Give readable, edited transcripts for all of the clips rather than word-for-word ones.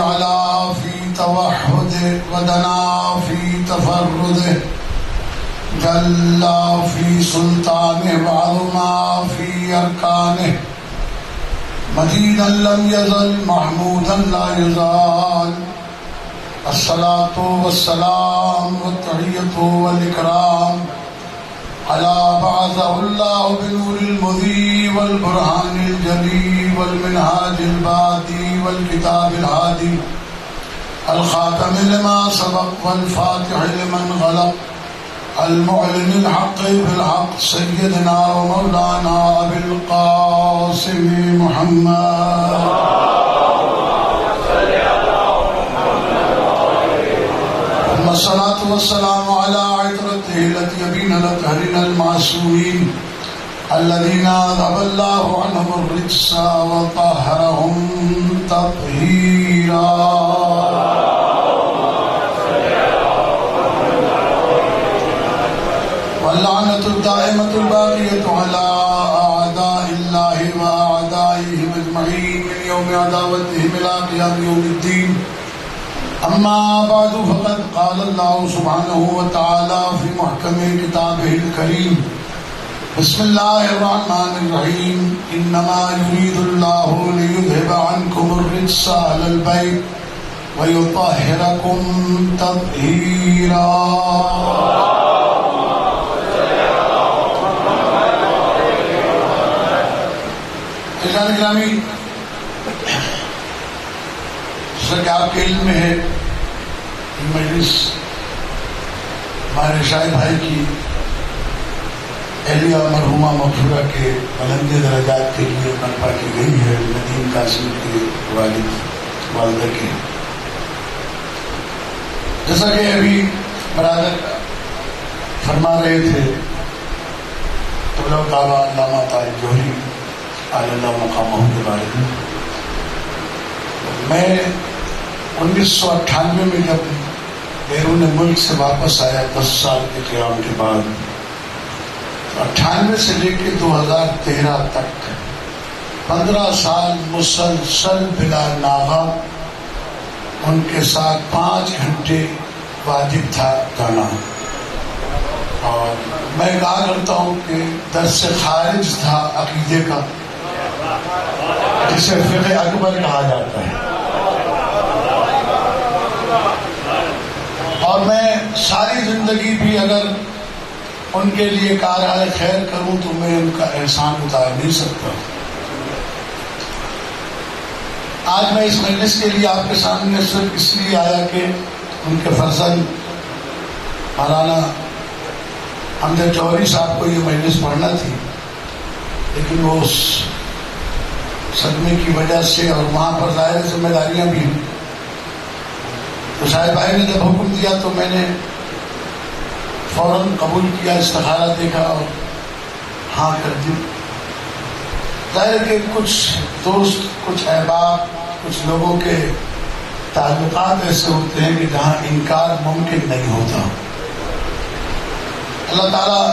علا في توحده ودنا في تفرده جل في سلطانه وعظم في أركانه مجيدا لم يزل محمودا لا يزال الصلاة والسلام والتحية والإكرام على بعثه الله بنور المذي والبرهان الجلي والمنهاج البادي والكتاب الهادي الخاتم لما سبق والفاتح لمن غلق المعلن الحق بالحق سيدنا ومولانا أبي القاسم محمد الصلاة والسلام على عطرته التي يبين لطهرنا المعصومين الذين أذهب الله عنهم الرجس وطهرهم تطهيرا واللعنة الدائمة الباقية على أعداء الله وأعدائهم أجمعين من يوم عداوتهم إلى قيام يوم الدين. أما بعد فقد قال الله سبحانه وتعالى في محكم كتابه الكريم بسم الله الرحمن الرحيم إنما يريد الله ليذهب عنكم الرجس أهل البيت ويطهركم تطهيرا. عزیزان گرامی، جیسا کہ آپ کے علم میں ہے مجلس ہمارے شاہد بھائی کی اہلیہ مرحومہ مغفورہ کے بلند درجات کے لیے برپا کی گئی ہے، ندیم قاسم کے والدہ کے. جیسا کہ ابھی برادر فرما رہے تھے تو دعویٰ علامہ طارق جوہری علی اللہ مقامہ کے بارے میں، میں 1998 میں جب بیرون ملک سے واپس آیا 10 سال کے قیام کے بعد، 98 سے لے کے 2013 تک 15 سال مسلسل بلا ناغہ ان کے ساتھ 5 گھنٹے واجب تھا گانا. اور میں کہا کرتا ہوں کہ درس خارج تھا عقیدے کا، جسے فقہ اکبر کہا جاتا ہے. اور میں ساری زندگی بھی اگر ان کے لیے کارۂ خیر کروں تو میں ان کا احسان اتار نہیں سکتا. آج میں اس مجلس کے لیے آپ کے سامنے صرف اس لیے آیا کہ ان کے فرزند مولانا حمد جوہری صاحب کو یہ مجلس پڑھنا تھی، لیکن وہ اس صدمے کی وجہ سے اور وہاں پر ظاہر ذمہ داریاں بھی ہیں، تو شاہد بھائی نے جب حکم دیا تو میں نے فوراً قبول کیا، استخارہ دیکھا اور ہاں کر دی. ظاہر کہ کچھ دوست، کچھ احباب، کچھ لوگوں کے تعلقات ایسے ہوتے ہیں کہ جہاں انکار ممکن نہیں ہوتا. اللہ تعالیٰ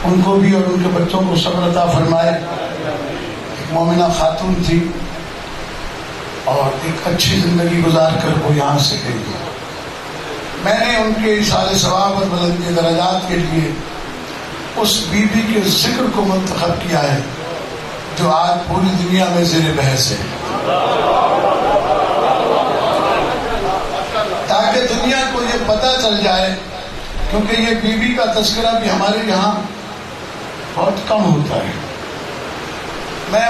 ان کو بھی اور ان کے بچوں کو صبر عطا فرمائے. ایک مومنہ خاتون تھی اور ایک اچھی زندگی گزار کر وہ یہاں سے گئی. میں نے ان کے اصال ثواب اور بلند درجات کے لیے اس بی بی کے ذکر کو منتخب کیا ہے جو آج پوری دنیا میں زیر بحث ہے، تاکہ دنیا کو یہ پتہ چل جائے، کیونکہ یہ بی بی کا تذکرہ بھی ہمارے یہاں بہت کم ہوتا ہے. میں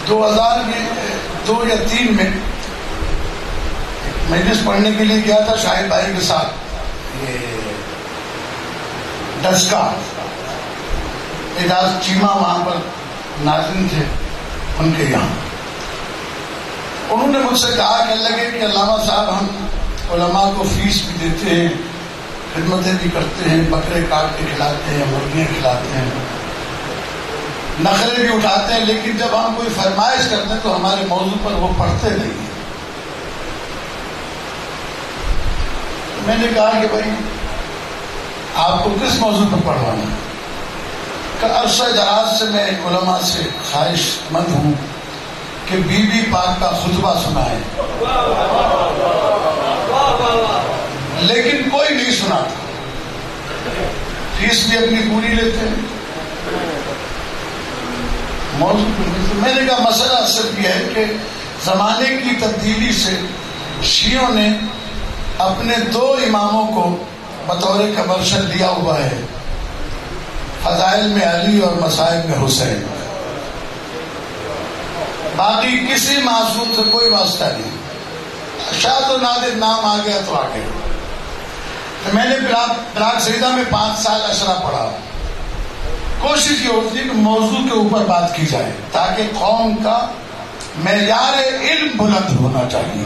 2002 یا 2003 میں مجلس پڑھنے کے لیے گیا تھا شاہد بھائی کے ساتھ، یہ ڈسکا اعجاز چیمہ وہاں پر ناظرین تھے ان کے یہاں. انہوں نے مجھ سے کہا کہ لگے کہ علامہ صاحب ہم علماء کو فیس بھی دیتے ہیں، خدمتیں بھی کرتے ہیں، بکرے کاٹ کے کھلاتے ہیں، مرغیاں کھلاتے ہیں، نخرے بھی اٹھاتے ہیں، لیکن جب ہم کوئی فرمائش کرتے ہیں تو ہمارے موضوع پر وہ پڑھتے نہیں ہیں. میں نے کہا کہ بھائی آپ کو کس موضوع پر پڑھوانا ہے؟ کہ عرصہ دراز سے میں علماء سے خواہش مند ہوں کہ بی بی پاک کا خطبہ سنائے، لیکن کوئی نہیں سناتا، فیس بھی اپنی پوری لیتے ہیں۔ میں نے کہا مسئلہ صرف یہ ہے کہ زمانے کی تبدیلی سے شیعوں نے اپنے 2 اماموں کو بطور کمرشل لیا ہوا ہے، فضائل میں علی اور مصائب میں حسین، باقی کسی معصوم سے کوئی واسطہ نہیں۔ شاید و نادر نام آ گیا تو آ گیا۔ تو میں نے براق سیدہ میں 5 سال اشرا پڑھا، کوشش یہ ہوتی ہے کہ موضوع کے اوپر بات کی جائے تاکہ قوم کا معیار علم بلند ہونا چاہیے۔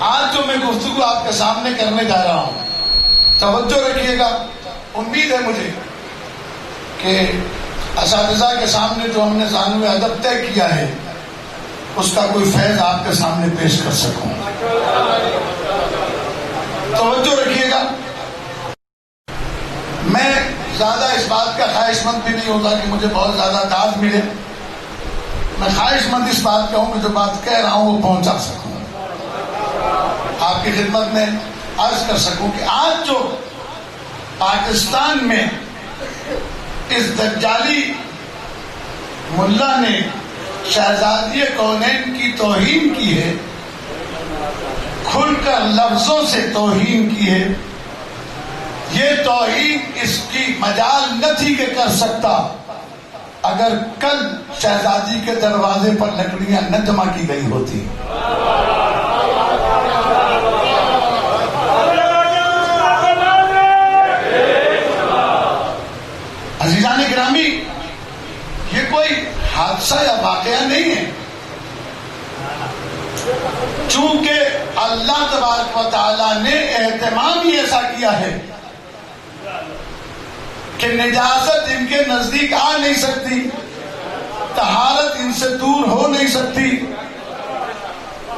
آج جو میں گفتگو آپ کے سامنے کرنے جا رہا ہوں، توجہ رکھیے گا، امید ہے مجھے کہ اساتذہ کے سامنے جو ہم نے ثانوی ادب طے کیا ہے اس کا کوئی فیض آپ کے سامنے پیش کر سکوں۔ توجہ رکھیے گا، میں زیادہ اس بات کا خواہش مند بھی نہیں ہوتا کہ مجھے بہت زیادہ داد ملے، میں خواہش مند اس بات کا ہوں کہ جو بات کہہ رہا ہوں وہ پہنچا سکوں، آپ کی خدمت میں عرض کر سکوں کہ آج جو پاکستان میں اس دجالی ملا نے شہزادی کونین کی توہین کی ہے، کھل کر لفظوں سے توہین کی ہے، یہ توہین اس کی مجال نہ تھی کہ کر سکتا اگر کل شہزادی کے دروازے پر لکڑیاں نہ جمع کی گئی ہوتی۔ عزیزان گرامی، یہ کوئی حادثہ یا واقعہ نہیں ہے، چونکہ اللہ تبارک و تعالیٰ نے اہتمام ہی ایسا کیا ہے کہ نجاست ان کے نزدیک آ نہیں سکتی، طہارت ان سے دور ہو نہیں سکتی۔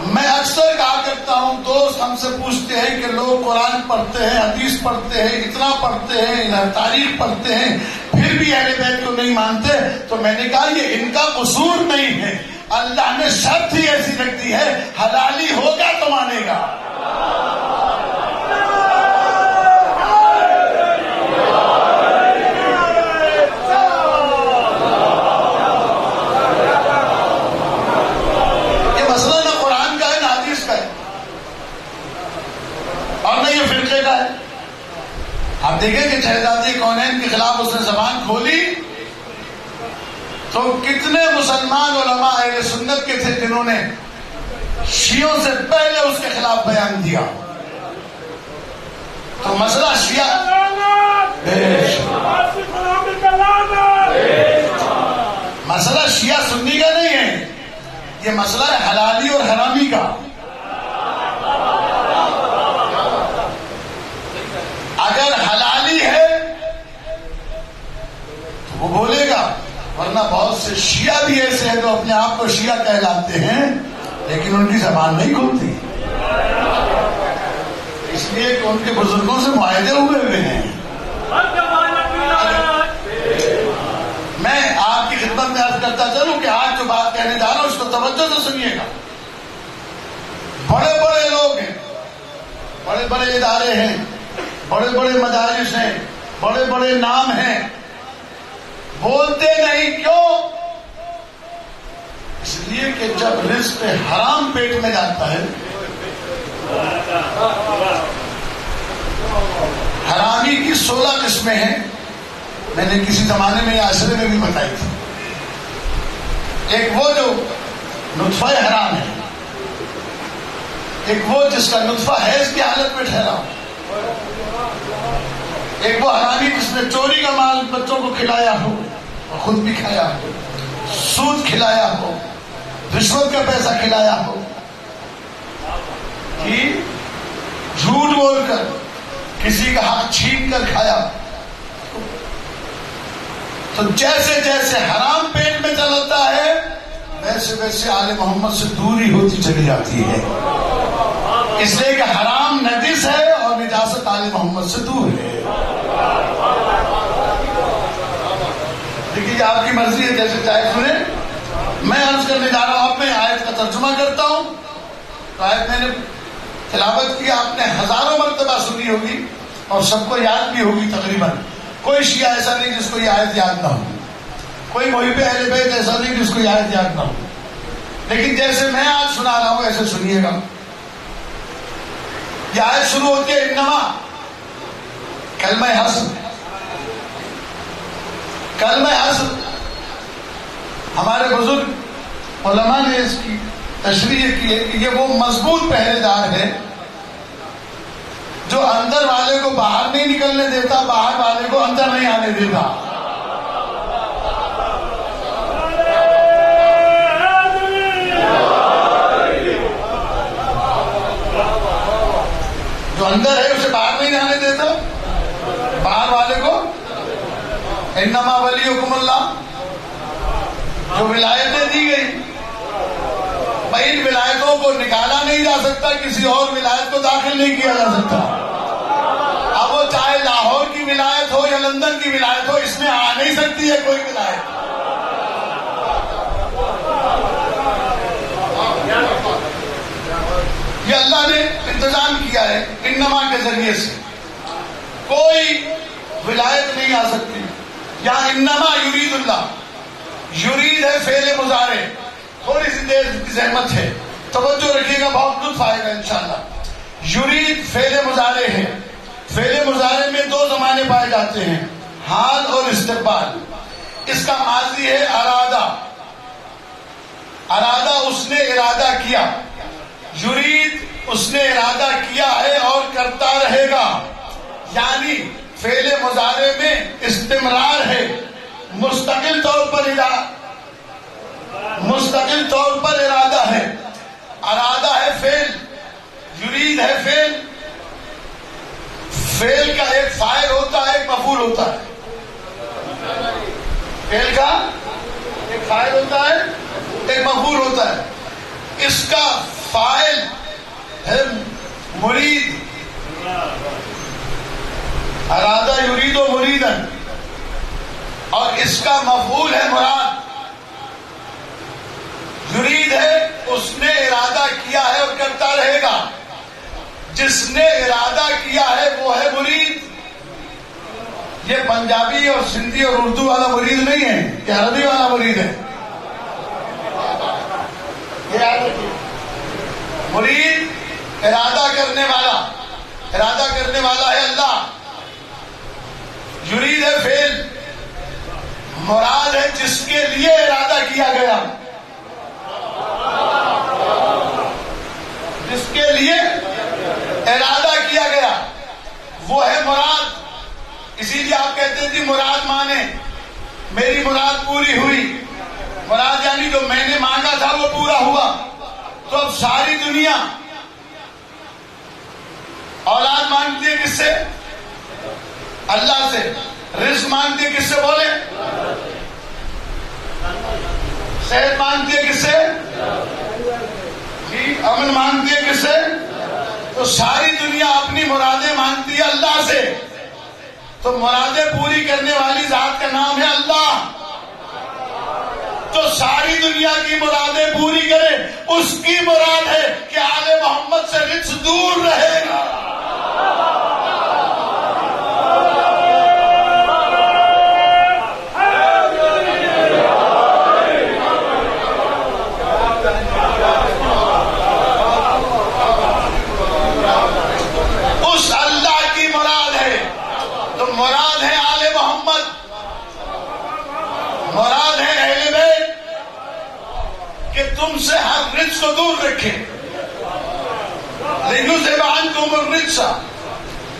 میں اکثر کہا کرتا ہوں، دوست ہم سے پوچھتے ہیں کہ لوگ قرآن پڑھتے ہیں، حدیث پڑھتے ہیں، اتنا پڑھتے ہیں، تاریخ پڑھتے ہیں، پھر بھی اہل بیت کو نہیں مانتے، تو میں نے کہا یہ ان کا قصور نہیں ہے، اللہ نے شرط ہی ایسی رکھ دی ہے، حلالی ہوگا تو مانے گا۔ آپ دیکھیں کہ شہزادی کونین کے خلاف اس نے زبان کھولی تو کتنے مسلمان علماء اہل سنت کے تھے جنہوں نے شیعوں سے پہلے اس کے خلاف بیان دیا۔ تو مسئلہ مسئلہ شیعہ سنی کا نہیں ہے، یہ مسئلہ ہے حلالی اور حرامی کا۔ اگر حلالی ہے تو وہ بولے گا، ورنہ بہت سے شیعہ بھی ایسے ہیں جو اپنے آپ کو شیعہ کہلاتے ہیں لیکن ان کی زبان نہیں کھلتی، اس لیے کہ ان کے بزرگوں سے معاہدے ہوئے ہیں۔ میں آپ کی خدمت میں عرض کرتا چلوں کہ آج جو بات کہنے جا رہا ہوں اس کو توجہ سے سنیے گا۔ بڑے بڑے لوگ ہیں، بڑے بڑے ادارے ہیں، بڑے بڑے مدارس ہیں، بڑے بڑے نام ہیں، بولتے نہیں، کیوں؟ اس لیے کہ جب رزق حرام پیٹ میں جاتا ہے، حرامی کی 16 قسمیں ہیں، میں نے کسی زمانے میں عاشرے میں بھی بتائی تھی۔ ایک وہ جو نطفہ حرام ہے، ایک وہ جس کا نطفہ حیض کی حالت میں ٹھہرا ہو، ایک وہ حرامی جس نے چوری کا مال بچوں کو کھلایا ہو اور خود بھی کھایا ہو، سود کھلایا ہو، رشوت کا پیسہ کھلایا ہو، جھوٹ بول کر کسی کا حق چھین کر کھایا۔ تو جیسے جیسے حرام پیٹ میں چلتا ہے ویسے ویسے آل محمد سے دوری ہوتی چلی جاتی ہے، اس لیے کہ حرام نجس ہے اور نجاست آل محمد سے دور ہے۔ ٹھیک ہے، آپ کی مرضی ہے، جیسے چاہے سنیں. میں عرض کرنے جا رہا ہوں، اب میں آیت کا ترجمہ کرتا ہوں. تو آیت میں نے تلاوت کی، آپ نے ہزاروں مرتبہ سنی ہوگی اور سب کو یاد بھی ہوگی تقریباً. کوئی شیعہ ایسا نہیں جس کو یہ آیت یاد نہ ہو، کوئی محب اہل بیت ایسا نہیں جس کو یہ آیت یاد نہ ہو. لیکن جیسے میں آج سنا رہا ہوں ایسے سنیے گا. یہ آیت شروع ہوتی ہے انما، کلمہ حسر. کلمہ حسر ہمارے بزرگ علماء نے اس کی تشریح کی ہے کہ یہ وہ مضبوط پہرے دار ہے جو اندر والے کو باہر نہیں نکلنے دیتا، باہر والے کو اندر نہیں آنے دیتا. جو اندر ہے اسے باہر نہیں آنے دیتا، باہر والے کو. انما ولیکم اللہ، جو ولایتیں دی گئی، بھائی ان ولایتوں کو نکالا نہیں جا سکتا، کسی اور ولایت کو داخل نہیں کیا جا سکتا. اب وہ چاہے لاہور کی ولایت ہو یا لندن کی ولایت ہو، اس میں آ نہیں سکتی ہے کوئی ولایت. یہ اللہ نے انتظام کیا ہے انما کے ذریعے سے، کوئی ولایت نہیں آ سکتی. یہاں انما یرید اللہ، یرید ہے فعل مضارع، تھوڑی سی دیر کی زحمت ہے، توجہ رکھیے گا، بہت لطف آئے گا انشاءاللہ. یرید فعل مضارع ہے. فعل مضارع میں دو زمانے پائے جاتے ہیں، حال اور استقبال. اس کا ماضی ہے ارادہ، ارادہ اس نے ارادہ کیا. یرید اس نے ارادہ کیا ہے اور کرتا رہے گا، یعنی فعل مضارع میں استمرار ہے، مستقل طور پر ارادہ ہے. ارادہ ہے فعل، یرید ہے فعل. فعل کا ایک فاعل ہوتا ہے، ایک مفعول ہوتا ہے. فعل کا ایک فاعل ہوتا ہے، ایک مفعول ہوتا ہے. اس کا فاعل ہے مرید، ارادہ یرید و مریدن، اور اس کا مفعول ہے مراد. یرید ہے اس نے ارادہ کیا ہے اور کرتا رہے گا، جس نے ارادہ کیا ہے وہ ہے مرید. یہ پنجابی اور سندھی اور اردو والا مرید نہیں ہے، یہ عربی والا مرید ہے. یہ یاد رکھیے، مرید ارادہ کرنے والا، ارادہ کرنے والا ہے اللہ. یرید ہے فعل، مراد ہے جس کے لیے ارادہ کیا گیا، جس کے لیے ارادہ کیا گیا وہ ہے مراد. اسی لیے آپ کہتے ہیں کہ مراد مانے، میری مراد پوری ہوئی. مراد یعنی جو میں نے مانگا تھا وہ پورا ہوا. تو اب ساری دنیا اولاد مانگتی ہے کس سے؟ اللہ سے. رزق مانگتی ہے کس سے؟ بولے. صحت مانگتی ہے کس سے؟ جی. امن مانگتی ہے کس سے؟ تو ساری دنیا اپنی مرادیں مانگتی ہے اللہ سے. تو مرادیں پوری کرنے والی ذات کا نام ہے اللہ. تو ساری دنیا کی مرادیں پوری کرے، اس کی مراد ہے کہ آل محمد سے رزق دور رہے گا. اس اللہ کی مراد ہے. تو مراد ہے آل محمد، مراد ہے اہل بیت، کہ تم سے ہر رزق کو دور رکھے. لِيُذْهِبَ عَنْكُمُ الرِّجْسَ،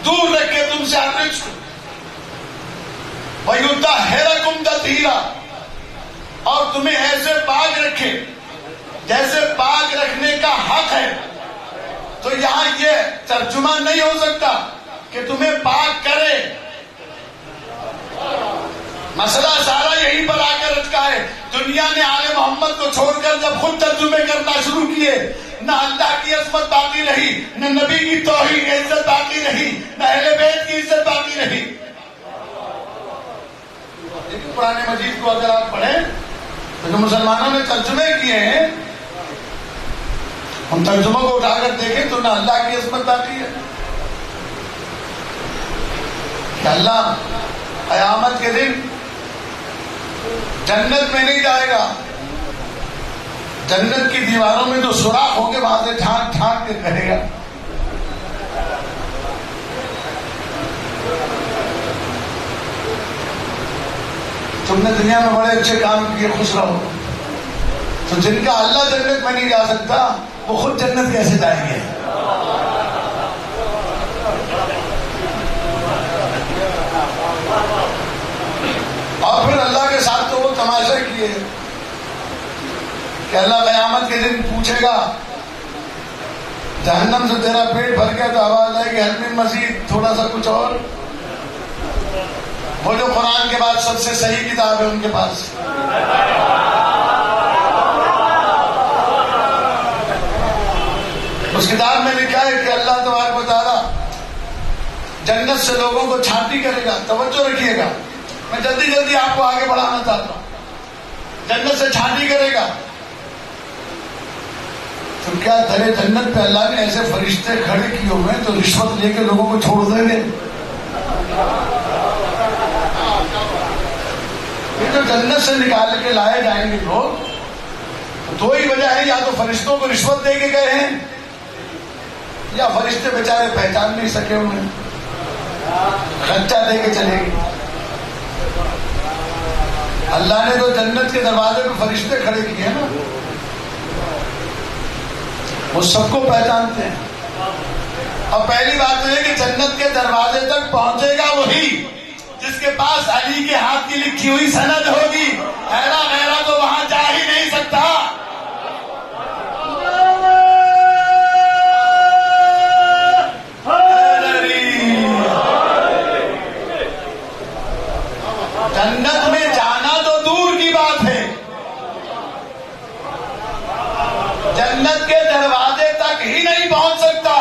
دور رکھے تم سے ہر رزق. وَيُطَهِّرَكُمْ تَطْهِيرًا، اور تمہیں ایسے پاک رکھے جیسے پاک رکھنے کا حق ہے. تو یہاں یہ ترجمہ نہیں ہو سکتا کہ تمہیں پاک کرے. مسئلہ سارا یہیں پر آ کر اٹکا ہے. دنیا نے آل محمد کو چھوڑ کر جب خود ترجمے کرنا شروع کیے، نہ اللہ کی عظمت باقی رہی، نہ نبی کی توحید کی عزت باقی رہی، نہ اہل بیت کی عزت باقی رہی. لیکن قرآن مجید کو اگر آپ پڑھیں تو جو مسلمانوں نے ترجمے کیے ہیں ان ترجموں کو اٹھا کر دیکھیں تو نہ اللہ کی عظمت باقی ہے کہ اللہ قیامت کے دن جنت میں نہیں جائے گا، جنت کی دیواروں میں جو سوراخ ہوں گے وہاں سے ٹھانک ٹھانک کے کہے گا تم نے دنیا میں بڑے اچھے کام کیے، خوش رہو. تو جن کا اللہ جنت میں نہیں جا سکتا وہ خود جنت کیسے جائیں گے؟ اور پھر اللہ کے ساتھ تو وہ تماشا کیے کہ اللہ قیامت کے دن پوچھے گا جہنم سے تیرا پیٹ بھر گیا تو آواز آئے گی حل من مزید، تھوڑا سا کچھ اور. وہ جو قرآن کے بعد سب سے صحیح کتاب ہے ان کے پاس اس کتاب میں لکھا ہے کہ اللہ تبارک و تعالیٰ جنت سے لوگوں کو چھانٹی کرے گا. توجہ رکھیے گا، میں جلدی جلدی آپ کو آگے بڑھانا چاہتا ہوں. جنت سے چھانٹی کرے گا تو کیا درے جنت پہ اللہ نے ایسے فرشتے کھڑے کیے ہوئے ہیں تو رشوت لے کے لوگوں کو چھوڑ دیں گے؟ یہ جو جنت سے نکال کے لائے جائیں گے لوگ، دو ہی وجہ ہے، یا تو فرشتوں کو رشوت دے کے گئے ہیں یا فرشتے بیچارے پہچان نہیں سکے انہیں، خرچہ دے کے چلے گئے. اللہ نے تو جنت کے دروازے پہ فرشتے کھڑے کیے ہیں نا، وہ سب کو پہچانتے ہیں. اور پہلی بات تو یہ کہ جنت کے دروازے تک پہنچے گا وہی جس کے پاس علی کے ہاتھ کی لکھی ہوئی سند ہوگی. ایرا میرا تو وہاں جا ہی نہیں سکتا. جنت میں جانا تو دور کی بات ہے، جنت کے دروازے تک ہی نہیں پہنچ سکتا.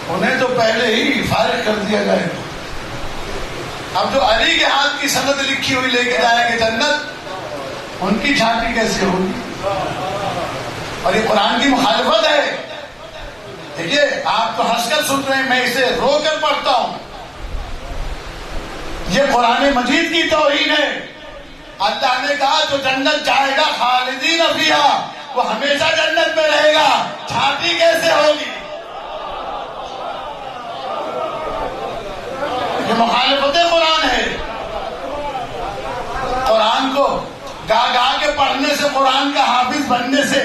انہیں تو پہلے ہی فارغ کر دیا جائے گا. اب جو علی کے ہاتھ کی سند لکھی ہوئی لے کے جائیں گے جنت، ان کی چھانٹی کیسے ہوگی؟ اور یہ قرآن کی مخالفت ہے. دیکھیے آپ تو ہنس کر سن رہے ہیں، میں اسے رو کر پڑھتا ہوں. یہ قرآن مجید کی توہین ہے. اللہ نے کہا جو جنت جائے گا خالدین فیہا، وہ ہمیشہ جنت میں رہے گا. چھانٹی کیسے ہوگی؟ یہ مخالفت قرآن ہے. قرآن کو گا گا کے پڑھنے سے، قرآن کا حافظ بننے سے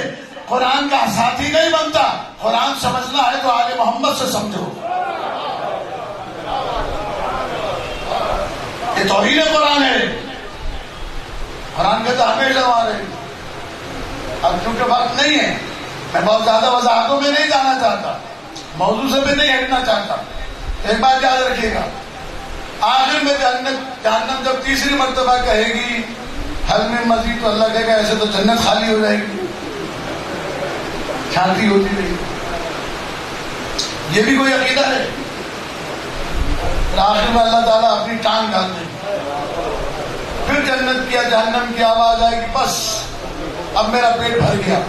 قرآن کا ساتھی نہیں بنتا. قرآن سمجھنا ہے تو آل محمد سے سمجھو. یہ توہین قرآن ہے. قرآن کہتا ہمیشہ وہاں رہے. اب چونکہ وقت نہیں ہے میں بہت زیادہ وضاحتوں میں نہیں جانا چاہتا، موضوع سے بھی نہیں ہٹنا چاہتا. ایک بات یاد رکھیے گا، آخر میں جہنم جب تیسری مرتبہ کہے گی حل من مزید، تو اللہ کہے گا ایسے تو جنت خالی ہو جائے گی، چھانٹی ہوتی رہی. یہ بھی کوئی عقیدہ ہے؟ آخر میں اللہ تعالیٰ اپنی ٹانگ ڈالتے ہیں. پھر جنت کی جہنم کی آواز آئے گی بس اب میرا پیٹ بھر گیا.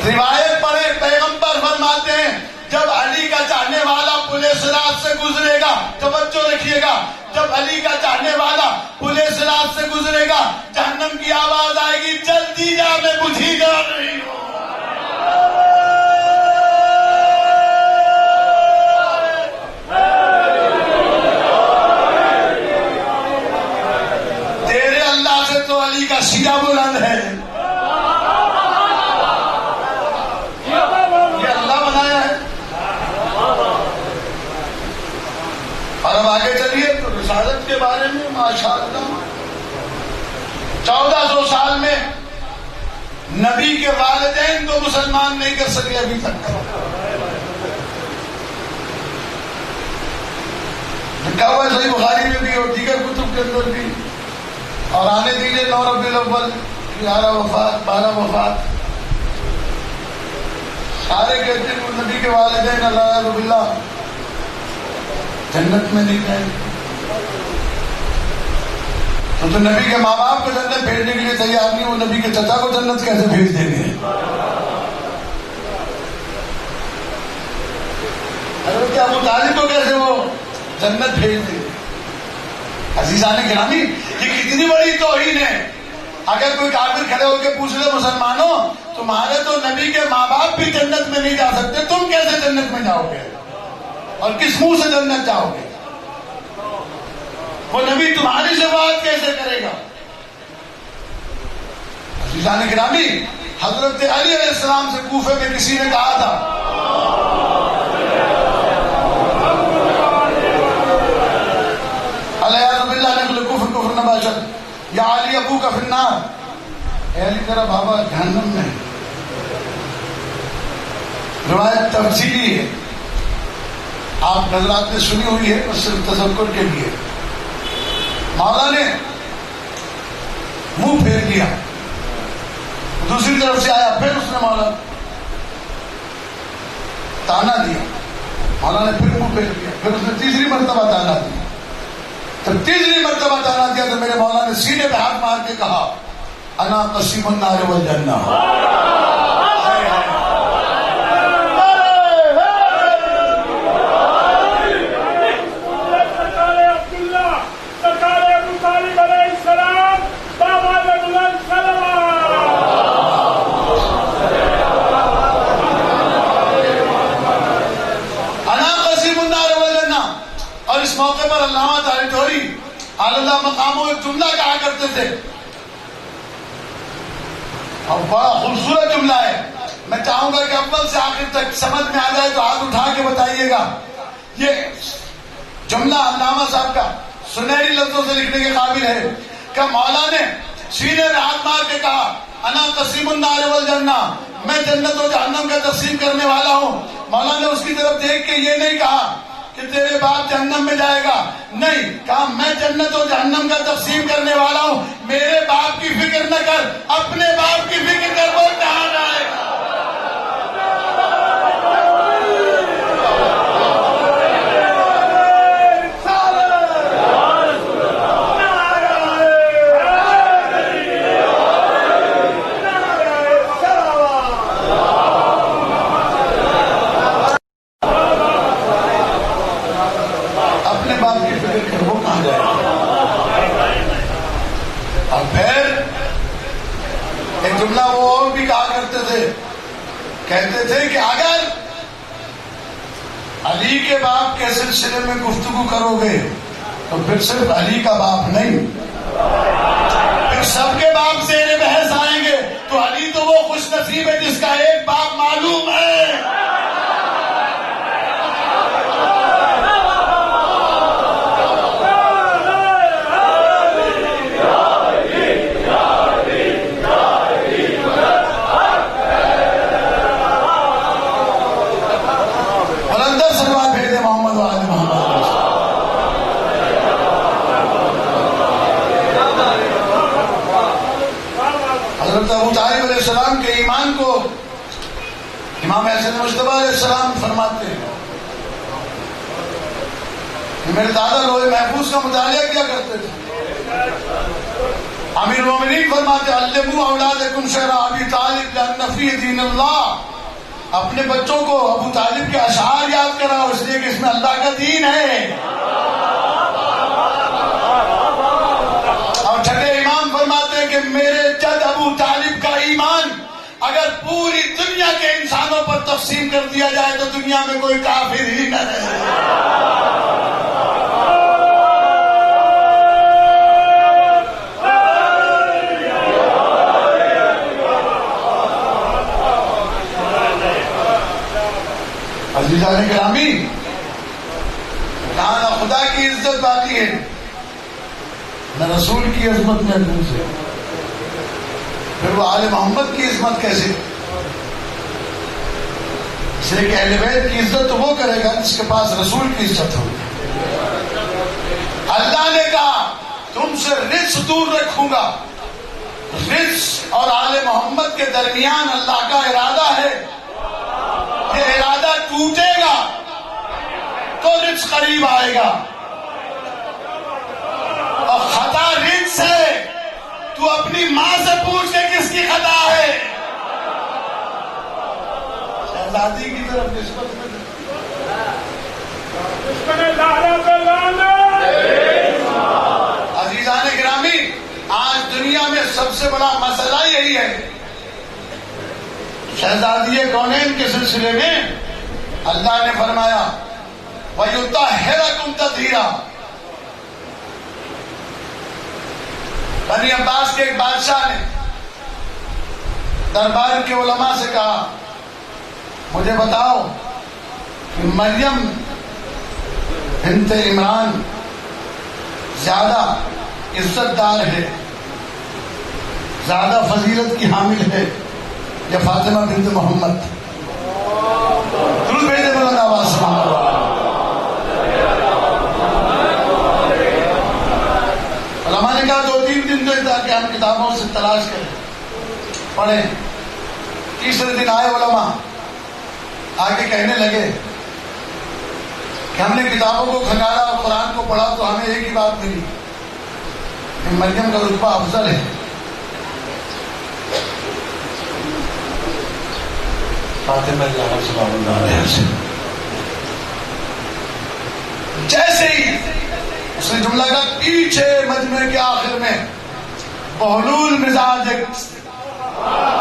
روایت پڑھے پیغمبر فرماتے ہیں جب علی کا چاہنے والا پلے صراط سے گزرے گا، توجہ رکھیے گا، جب علی کا چاہنے والا پلے صراط سے گزرے گا جہنم کی آواز آئے گی جلدی جا میں بجھی جا رہی ہوں. تیرے اللہ سے تو علی کا سیدھا بلند ہے. اور اب آگے چلیے تو رسالت کے بارے میں ماشاءاللہ 1400 سال میں نبی کے والدین کو مسلمان نہیں کر سکے ابھی تک. لکھا ہوا ہے صحیح بخاری میں بھی اور دیگر کتب کے اندر بھی. اور آنے دیجیے 9 ربیع الاول 11 وفات 12 وفات، سارے کہتے ہیں نبی کے والدین اللہ باللہ جنت میں نہیں جائیں گے تو نبی کے ماں باپ کو جنت بھیجنے کے لیے تیار نہیں، وہ نبی کے چچا کو جنت کیسے بھیج دیں گے؟ حضرت ابو طالب کو کیسے وہ جنت بھیج دیں گے؟ عزیزان گرامی، یہ کتنی بڑی توہین ہے۔ اگر کوئی کافر کھڑے ہو کے پوچھ لے مسلمانوں تمہارے تو نبی کے ماں باپ بھی جنت میں نہیں جا سکتے، تم کیسے جنت میں جاؤ گے اور کس منہ سے جنت جاؤ گے؟ وہ نبی تمہاری شفاعت کیسے کرے گا؟ عزیزان گرامی، حضرت علی علیہ السلام سے کوفے میں کسی نے کہا تھا یا علی ابو کا فی النار، اے علی تیرا بابا جہنم میں۔ روایت تفصیلی ہے، آپ حضرات نے سنی ہوئی ہے، بس صرف تذکر کے لیے۔ مولا نے منہ پھیر دیا، دوسری طرف سے آیا، پھر اس نے مولا تانا دیا، مولا نے پھر منہ پھیر دیا، پھر اس نے تیسری مرتبہ تانا دیا۔ جب تیسری مرتبہ تانا دیا تو میرے مولا نے سینے پہ ہاتھ مار کے کہا انا قسیم النار والجنہ۔ موقع پر علامہ طاری اللہ مقاموں ایک جملہ کہا کرتے تھے اور بڑا خوبصورت جملہ ہے، میں چاہوں گا کہ اول سے آخر تک سمجھ میں آ جائے تو ہاتھ اٹھا کے بتائیے گا۔ یہ جملہ علامہ صاحب کا سنہری لفظوں سے لکھنے کے قابل ہے کہ مولا نے سینے میں ہاتھ مار کے کہا انا قسیم النار والجنہ، میں جنت و جہنم کا تقسیم کرنے والا ہوں۔ مولا نے اس کی طرف دیکھ کے یہ نہیں کہا کہ تیرے باپ جہنم میں جائے گا، نہیں کہا میں جنت و جہنم کا تقسیم کرنے والا ہوں، میرے باپ کی فکر نہ کر، اپنے باپ کی فکر کر، وہ کہاں جائے گا۔ اور پھر ایک جملہ وہ اور بھی کہا کرتے تھے، کہتے تھے کہ اگر علی کے باپ کے سلسلے میں گفتگو کرو گے تو پھر صرف علی کا باپ نہیں، پھر سب کے باپ زیر بحث آئیں گے، تو علی تو وہ خوش نصیب ہے جس کا ایک باپ معلوم ہے۔ ابو طالب علیہ السلام کے ایمان کو امام حسن مجتبی علیہ السلام فرماتے ہیں کہ میرے دادا لوح محفوظ کا مطالعہ کیا کرتے تھے۔ امیر المومنین فرماتے علموا اولادکم شعر ابی طالب لان فی دین اللہ، اپنے بچوں کو ابو طالب کے اشعار یاد کراؤ اس لیے کہ اس میں اللہ کا دین ہے۔ اور چھٹے امام فرماتے ہیں کہ میرے جد ابو طالب کا ایمان اگر پوری دنیا کے انسانوں پر تقسیم کر دیا جائے تو دنیا میں کوئی کافر ہی نہ رہے۔ عزیزان گرامی، کہاں خدا کی عزت باقی ہے نہ رسول کی عظمت محفوظ ہے، پھر وہ آل محمد کی عظمت کیسے؟ اس لیے کہ اہل بیت کی عزت تو وہ کرے گا جس کے پاس رسول کی عزت ہو۔ اللہ نے کہا تم سے رزق دور رکھوں گا، رزق اور آل محمد کے درمیان اللہ کا ارادہ ہے، یہ ارادہ ٹوٹے گا تو کو رزق قریب آئے گا. اور خطا رزق ہے. تو اپنی ماں سے پوچھ کے کس کی خطا ہے. شہزادی کی طرف نسبت میں عزیزان گرامی، آج دنیا میں سب سے بڑا مسئلہ یہی ہے. شہزادی کونین کے سلسلے میں اللہ نے فرمایا وَيُطَهِّرَكُمْ تَطْهِيرًا. بنی عباس کے ایک بادشاہ نے دربار کے علماء سے کہا مجھے بتاؤ کہ مریم بنت عمران زیادہ عزت دار ہے، زیادہ فضیلت کی حامل ہے یا فاطمہ بنت محمد؟ درود بھیجے بلند آواز سے. علماء نے کہا 2-3 دن دے تاکہ ہم کتابوں سے تلاش کریں، پڑھیں. تیسرے دن آئے علماء، آگے کہنے لگے کہ ہم نے کتابوں کو کھنگالا اور قرآن کو پڑھا تو ہمیں ایک ہی بات ملی کہ مریم کا رتبہ افضل ہے. فاطمہ صلی اللہ علیہ وسلم. جیسے ہی اس نے جملہ کا پیچھے مجمع کے آخر میں بہلول مزاج ایک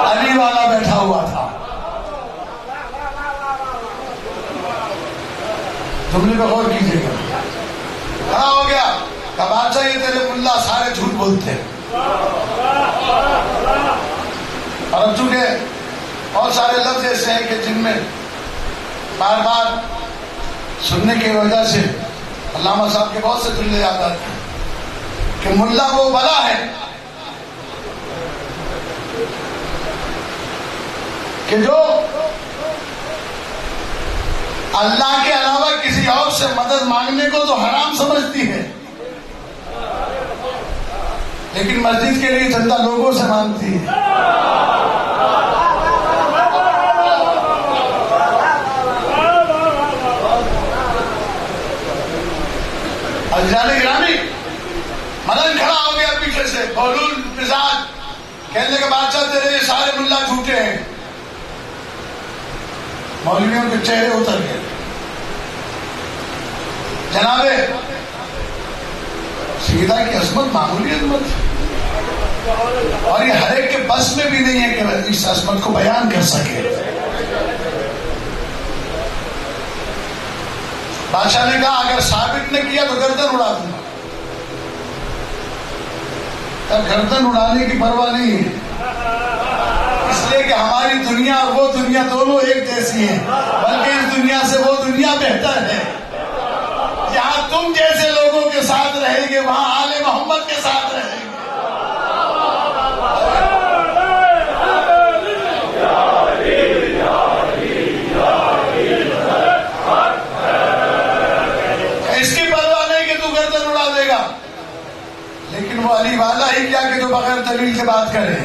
علی والا بیٹھا ہوا تھا. جملے پہ غور کیجیے گا. کھڑا ہو گیا کہ بادشاہ یہ تیرے ملا سارے جھوٹ بولتے ہیں. اور اب چونکہ بہت سارے لفظ ایسے ہیں کہ جن میں بار بار سننے کی وجہ سے علامہ صاحب کے بہت سے جملے یاد آتے ہیں کہ ملا وہ بلا ہے کہ جو اللہ کے علاوہ کسی اور سے مدد مانگنے کو تو حرام سمجھتی ہے، لیکن مسجد کے لیے چندہ لوگوں سے مانگتی ہے. عزیزان گرامی، مدن کھڑا ہو گیا پیچھے سے بہلول مزاج، کہنے کے بادشاہ تیرے یہ سارے ملا جھوٹے ہیں. مولویوں کے چہرے اتر گئے. جناب سیدہ کی عظمت معمولی عظمت ہے، اور یہ ہر ایک کے بس میں بھی نہیں ہے کہ اس عظمت کو بیان کر سکے. بادشاہ نے کہا اگر ثابت نے کیا تو گردن اڑا دوں گا. گردن اڑانے کی پرواہ نہیں ہے، اس لیے کہ ہماری دنیا اور وہ دنیا دونوں ایک جیسی ہیں، بلکہ اس دنیا سے وہ دنیا بہتر ہے. جہاں تم جیسے لوگوں کے ساتھ رہیں گے وہاں آل محمد کے ساتھ رہیں گے. اس کی پرواہ نہیں کہ تو گردن اڑا دے گا، لیکن وہ علی والا ہی کیا کہ جو بغیر دلیل کے بات کرے.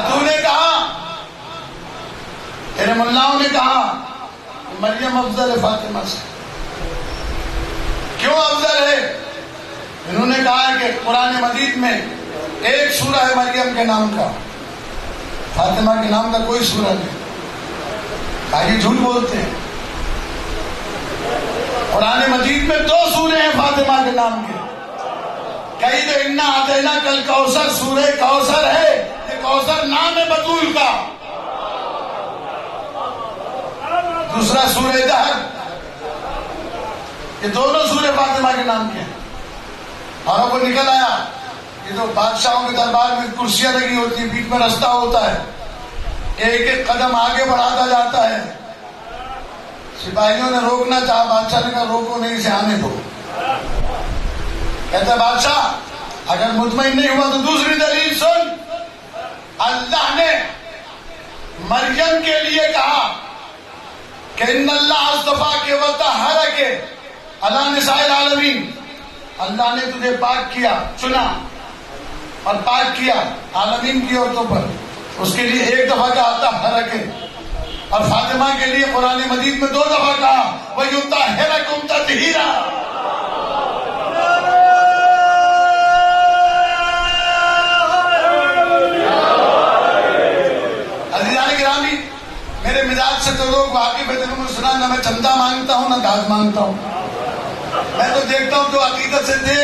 تو نے کہا، تیرے ملاؤں نے کہا کہ مریم افضل ہے فاطمہ سے. کیوں افضل ہے؟ انہوں نے کہا کہ قرآن مجید میں ایک سورہ ہے مریم کے نام کا، فاطمہ کے نام کا کوئی سورہ نہیں. آگے جھوٹ بولتے ہیں. قرآن مجید میں 2 سورے ہیں فاطمہ کے نام کے. کئی تو انا اعطینا کل کوثر، سورہ کوثر ہے، یہ کوثر نام ہے بطول کا. دوسرا سورہ دہر، یہ دونوں سورے فاطمہ کے نام کے ہیں. اور اب وہ نکل آیا، یہ جو بادشاہوں کے دربار میں کرسیاں لگی ہوتی ہیں، بیچ میں رستہ ہوتا ہے، ایک ایک قدم آگے بڑھاتا جاتا ہے. سپاہیوں نے روکنا چاہا، بادشاہ نے کہا روکو نہیں، اسے آنے دو. کہتا ہے بادشاہ اگر مطمئن نہیں ہوا تو دوسری دلیل سن. اللہ نے مریم کے لیے کہا کہ ان اللہ اصطفاک وطہرک علی نساء العالمین، اللہ نے تجھے پاک کیا، چنا اور پاک کیا عالمین کی عورتوں پر. اس کے لیے ایک دفعہ کا طہرک، اور فاطمہ کے لیے قرآن مجید میں 2 دفعہ کہا وَيُطَهِّرَكُمْ تَطْهِيرًا. عزیزان گرامی، میرے مزاج سے تو لوگ واقف ہے، تم نے سنا نہ میں چندہ مانگتا ہوں نہ داغ مانگتا ہوں. میں تو دیکھتا ہوں جو عقیدت سے دے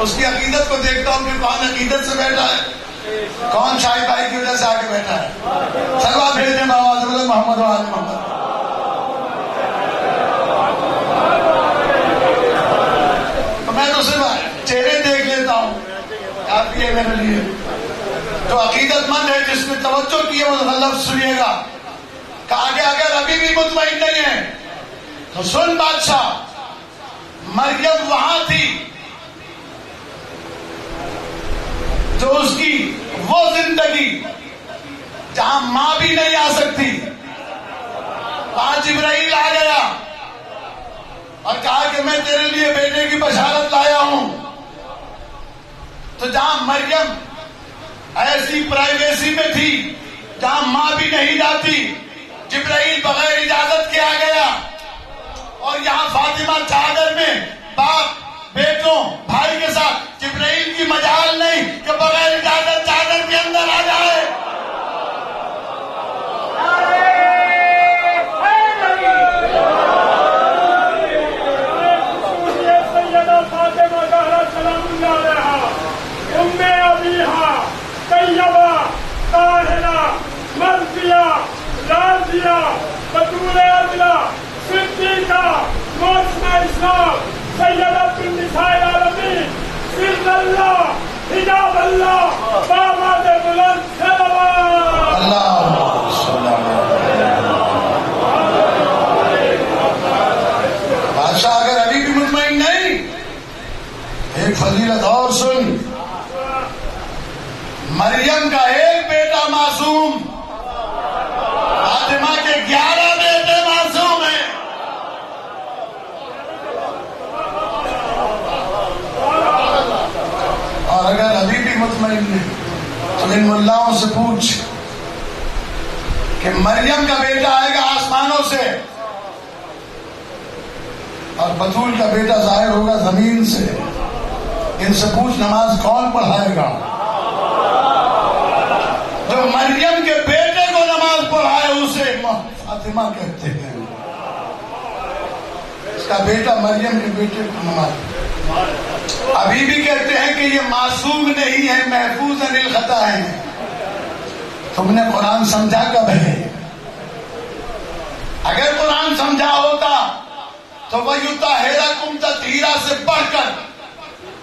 اس کی عقیدت کو دیکھتا ہوں کہ کون عقیدت سے بیٹھا ہے، کون شاہد بھائی کی وجہ سے آگے بیٹھا ہے. سلوات بھیج دیں بابا حضرت محمد و آل محمد. میں تو صرف چہرے دیکھ لیتا ہوں، کافی ہے میرے لیے. جو عقیدت مند ہے، جس نے توجہ کی ہے، وہ لفظ سنیے گا. کہا کہ اگر ابھی بھی مطمئن نہیں ہے تو سن بادشاہ، مریم وہاں تھی جو اس کی وہ زندگی جہاں ماں بھی نہیں آ سکتی. وہاں جبرائیل آ گیا اور کہا کہ میں تیرے لیے بیٹے کی بشارت لایا ہوں. تو جہاں مریم ایسی پرائیویسی میں تھی جہاں ماں بھی نہیں جاتی، جبرائیل بغیر اجازت کے آ گیا. اور یہاں فاطمہ چادر میں باپ بیٹوں بھائی کے ساتھ، جبرائیل کی مجال نہیں کہ بغیر اجازت چادر کے اندر آ جائے. بادشاہ اگر ابھی بھی مطمئن نہیں، ایک فضیلت اور سن. مریم کا ایک بیٹا معصوم، فاطمہ کے 11 بیٹے معصوم ہیں. اور اگر ابھی بھی مطمئن نہیں تو ان ملاؤں سے پوچھ کہ مریم کا بیٹا آئے گا آسمانوں سے اور بطول کا بیٹا ظاہر ہوگا زمین سے. ان سے پوچھ نماز کون پڑھائے گا؟ جو مریم کے بیٹے کو نماز پڑھائے اسے فاطمہ کہتے ہیں. اس کا بیٹا مریم کے بیٹے کو نماز. ابھی بھی کہتے ہیں کہ یہ معصوم نہیں ہے، محفوظ عن الخطا ہے. تم نے قرآن سمجھا کب ہے؟ اگر قرآن سمجھا ہوتا تو وَيُطَهِّرَكُمْ تَطْهِيرًا سے بڑھ کر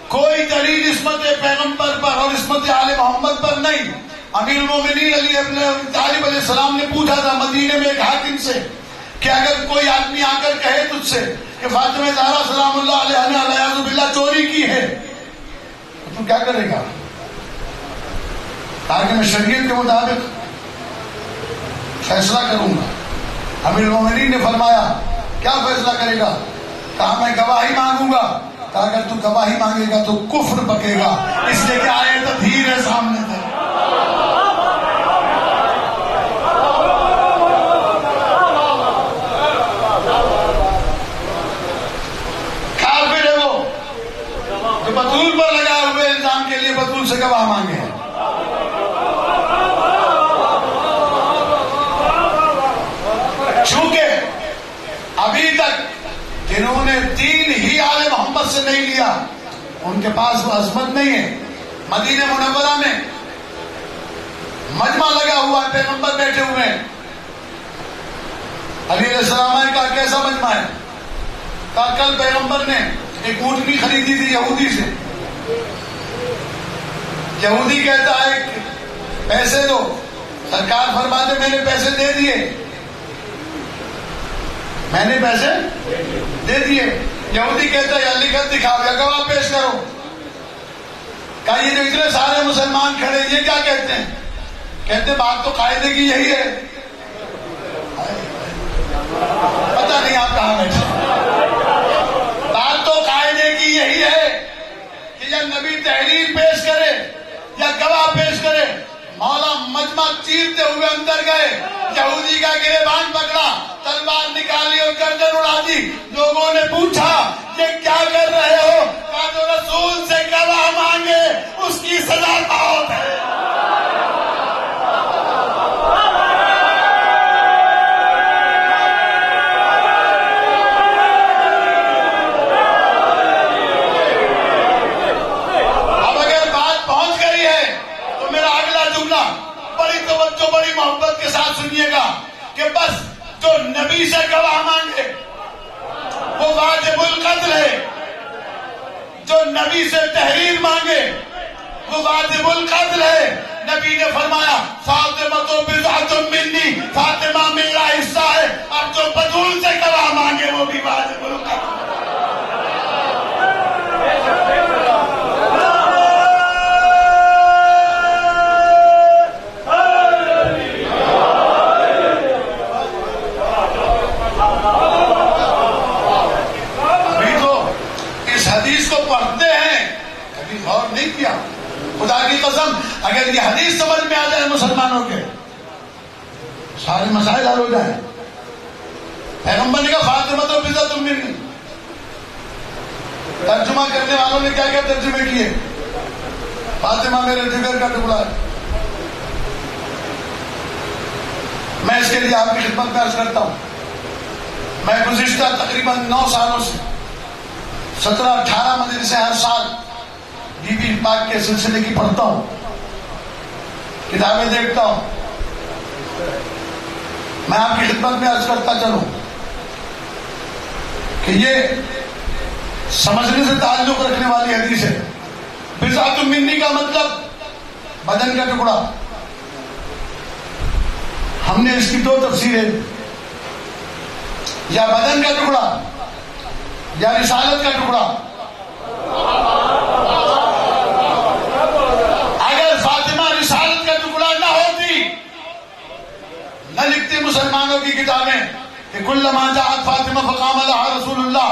کوئی دلیل عصمت پیغمبر پر اور عصمت آل محمد پر نہیں. امیر المومنین علی ابن طالب علیہ السلام نے پوچھا تھا مدینے میں ایک حاکم سے کہ اگر کوئی آدمی آ کر کہے تجھ سے کہ فاطمہ زہرا سلام اللہ علیہ نے والعیاذ باللہ چوری کی ہے تو تو کیا کرے گا؟ کہا کہ میں شریعت کے مطابق فیصلہ کروں گا. امیر المومنین نے فرمایا کیا فیصلہ کرے گا؟ کہا میں گواہی مانگوں گا. کہا اگر تو گواہی مانگے گا تو کفر بکے گا، اس لیے کہ آیت تطہیر ہے سامنے تھے. کافر ہے وہ جو بطول پر لگا ہوئے الزام کے لیے بطول سے گواہ مانگے ہیں. چونکہ ابھی تک جنہوں نے دین ہی آل محمد سے نہیں لیا ان کے پاس وہ عظمت نہیں ہے. مدینہ منورہ میں مجمع لگا ہوا ہے، پیغمبر بیٹھے ہوئے ہیں. علی علیہ السلام نے کہا کیسا مجمع ہے؟ کہا کل پیغمبر نے ایک اونٹنی خریدی تھی یہودی سے. یہودی کہتا ہے پیسے دو. سرکار فرماتے میں نے پیسے دے دیے، میں نے پیسے دے دیے. یہودی کہتا ہے لکھت دکھاؤ یا گواہ پیش کرو. کہا یہ جو اتنے سارے مسلمان کھڑے یہ کیا کہتے ہیں؟ کہتے بات تو قاعدے کی یہی ہے. پتہ نہیں آپ کہاں بیٹھے. بات تو قاعدے کی یہی ہے کہ یا نبی تحریر پیش کرے یا گواہ پیش کرے. مولا مجمع چیرتے ہوئے اندر گئے، یہودی کا گریبان پکڑا، تلوار نکالی اور گردن اڑا دی۔ لوگوں نے پوچھا یہ کیا کر رہے ہو؟ کہا جو رسول سے گواہ مانگے اس کی سزا موت ہے۔ بڑی محبت کے ساتھ سنیے گا کہ بس جو نبی سے گواہ مانگے وہ واجب القتل ہے، جو نبی سے تحریر مانگے وہ واجب القتل ہے۔ نبی نے فرمایا فاطمہ تو بضعۃ منی، فاطمہ میرا حصہ ہے، اب جو بطول سے گواہ مانگے وہ بھی واجب القتل ہے۔ نہیں کیا خدا کی قسم، اگر یہ حدیث سمجھ میں آ جائے مسلمانوں کے سارے مسائل حل ہو جائیں۔ پیغمبر نے کہا فاطمہ تو بضعۃ منی، ترجمہ کرنے والوں نے کیا کیا ترجمے کیے؟ فاطمہ میرے جگر کا ٹکڑا ہے۔ میں اس کے لیے آپ کی خدمت میں عرض کرتا ہوں، میں گزشتہ تقریباً 9 سالوں سے 17-18 مجلسیں ہر سال بی بی پاک کے سلسلے کی پڑھتا ہوں، کتابیں دیکھتا ہوں۔ میں آپ کی خدمت میں عرض کرتا چلوں کہ یہ سمجھنے سے تعلق رکھنے والی حدیث ہے۔ بضعۃ منی کا مطلب بدن کا ٹکڑا۔ ہم نے اس کی 2 تفسیریں، یا بدن کا ٹکڑا یا رسالت کا ٹکڑا۔ نہ لکھتے مسلمانوں کی کتابیں کہ کلما جاءت فاطمہ فقام لها رسول اللہ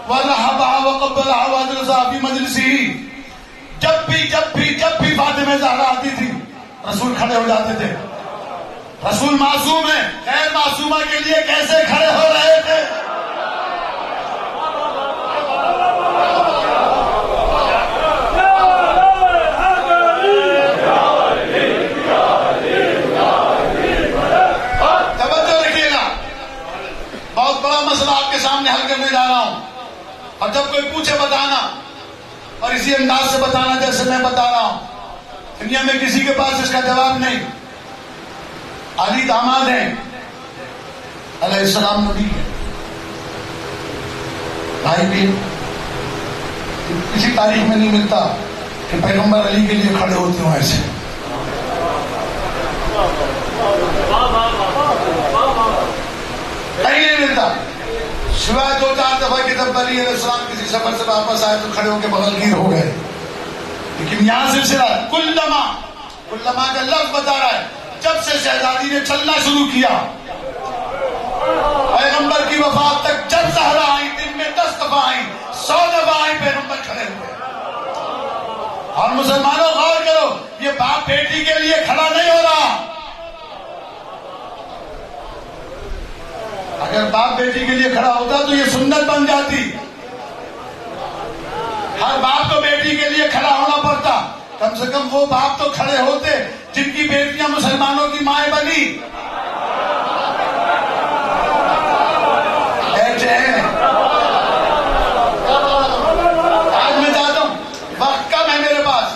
ورحبها وقبلها واجلسها في مجلسه۔ جب بھی فاطمہ زہرا آتی تھی رسول کھڑے ہو جاتے تھے۔ رسول معصوم ہے، غیر معصومہ کے لیے کیسے کھڑے ہو رہے تھے؟ آپ کے سامنے حل کرنے جا رہا ہوں، اور جب کوئی پوچھے بتانا، اور اسی انداز سے بتانا جیسے میں بتا رہا ہوں۔ دنیا میں کسی کے پاس اس کا جواب نہیں۔ علی داماد ہیں، علیہ السلام نبی ہے، بھائی بھی کسی تاریخ میں نہیں ملتا کہ پیغمبر علی کے لیے کھڑے ہوتے ہوں ایسے۔ کہیں نہیں ملتا، سوائے 2-4 دفعہ کہ جب علی علیہ السلام کسی سفر سے واپس آئے تو کھڑے ہو کے بغل گیر ہو گئے۔ لیکن یہاں سلسلہ کلما کا لفظ بتا رہا ہے، جب سے شہزادی نے چلنا شروع کیا پیغمبر کی وفات تک، جب زہرا آئی دن میں 10 دفعہ آئی، 100 دفعہ آئی، پیغمبر کھڑے ہوئے۔ اور مسلمانوں غور کرو، یہ باپ بیٹی کے لیے کھڑا نہیں ہو رہا۔ اگر باپ بیٹی کے لیے کھڑا ہوتا تو یہ سنت بن جاتی، ہر باپ کو بیٹی کے لیے کھڑا ہونا پڑتا۔ کم سے کم وہ باپ تو کھڑے ہوتے جن کی بیٹیاں مسلمانوں کی مائیں بنی۔ بیٹھے ہیں، آج میں چاہتا ہوں، وقت کم ہے میرے پاس،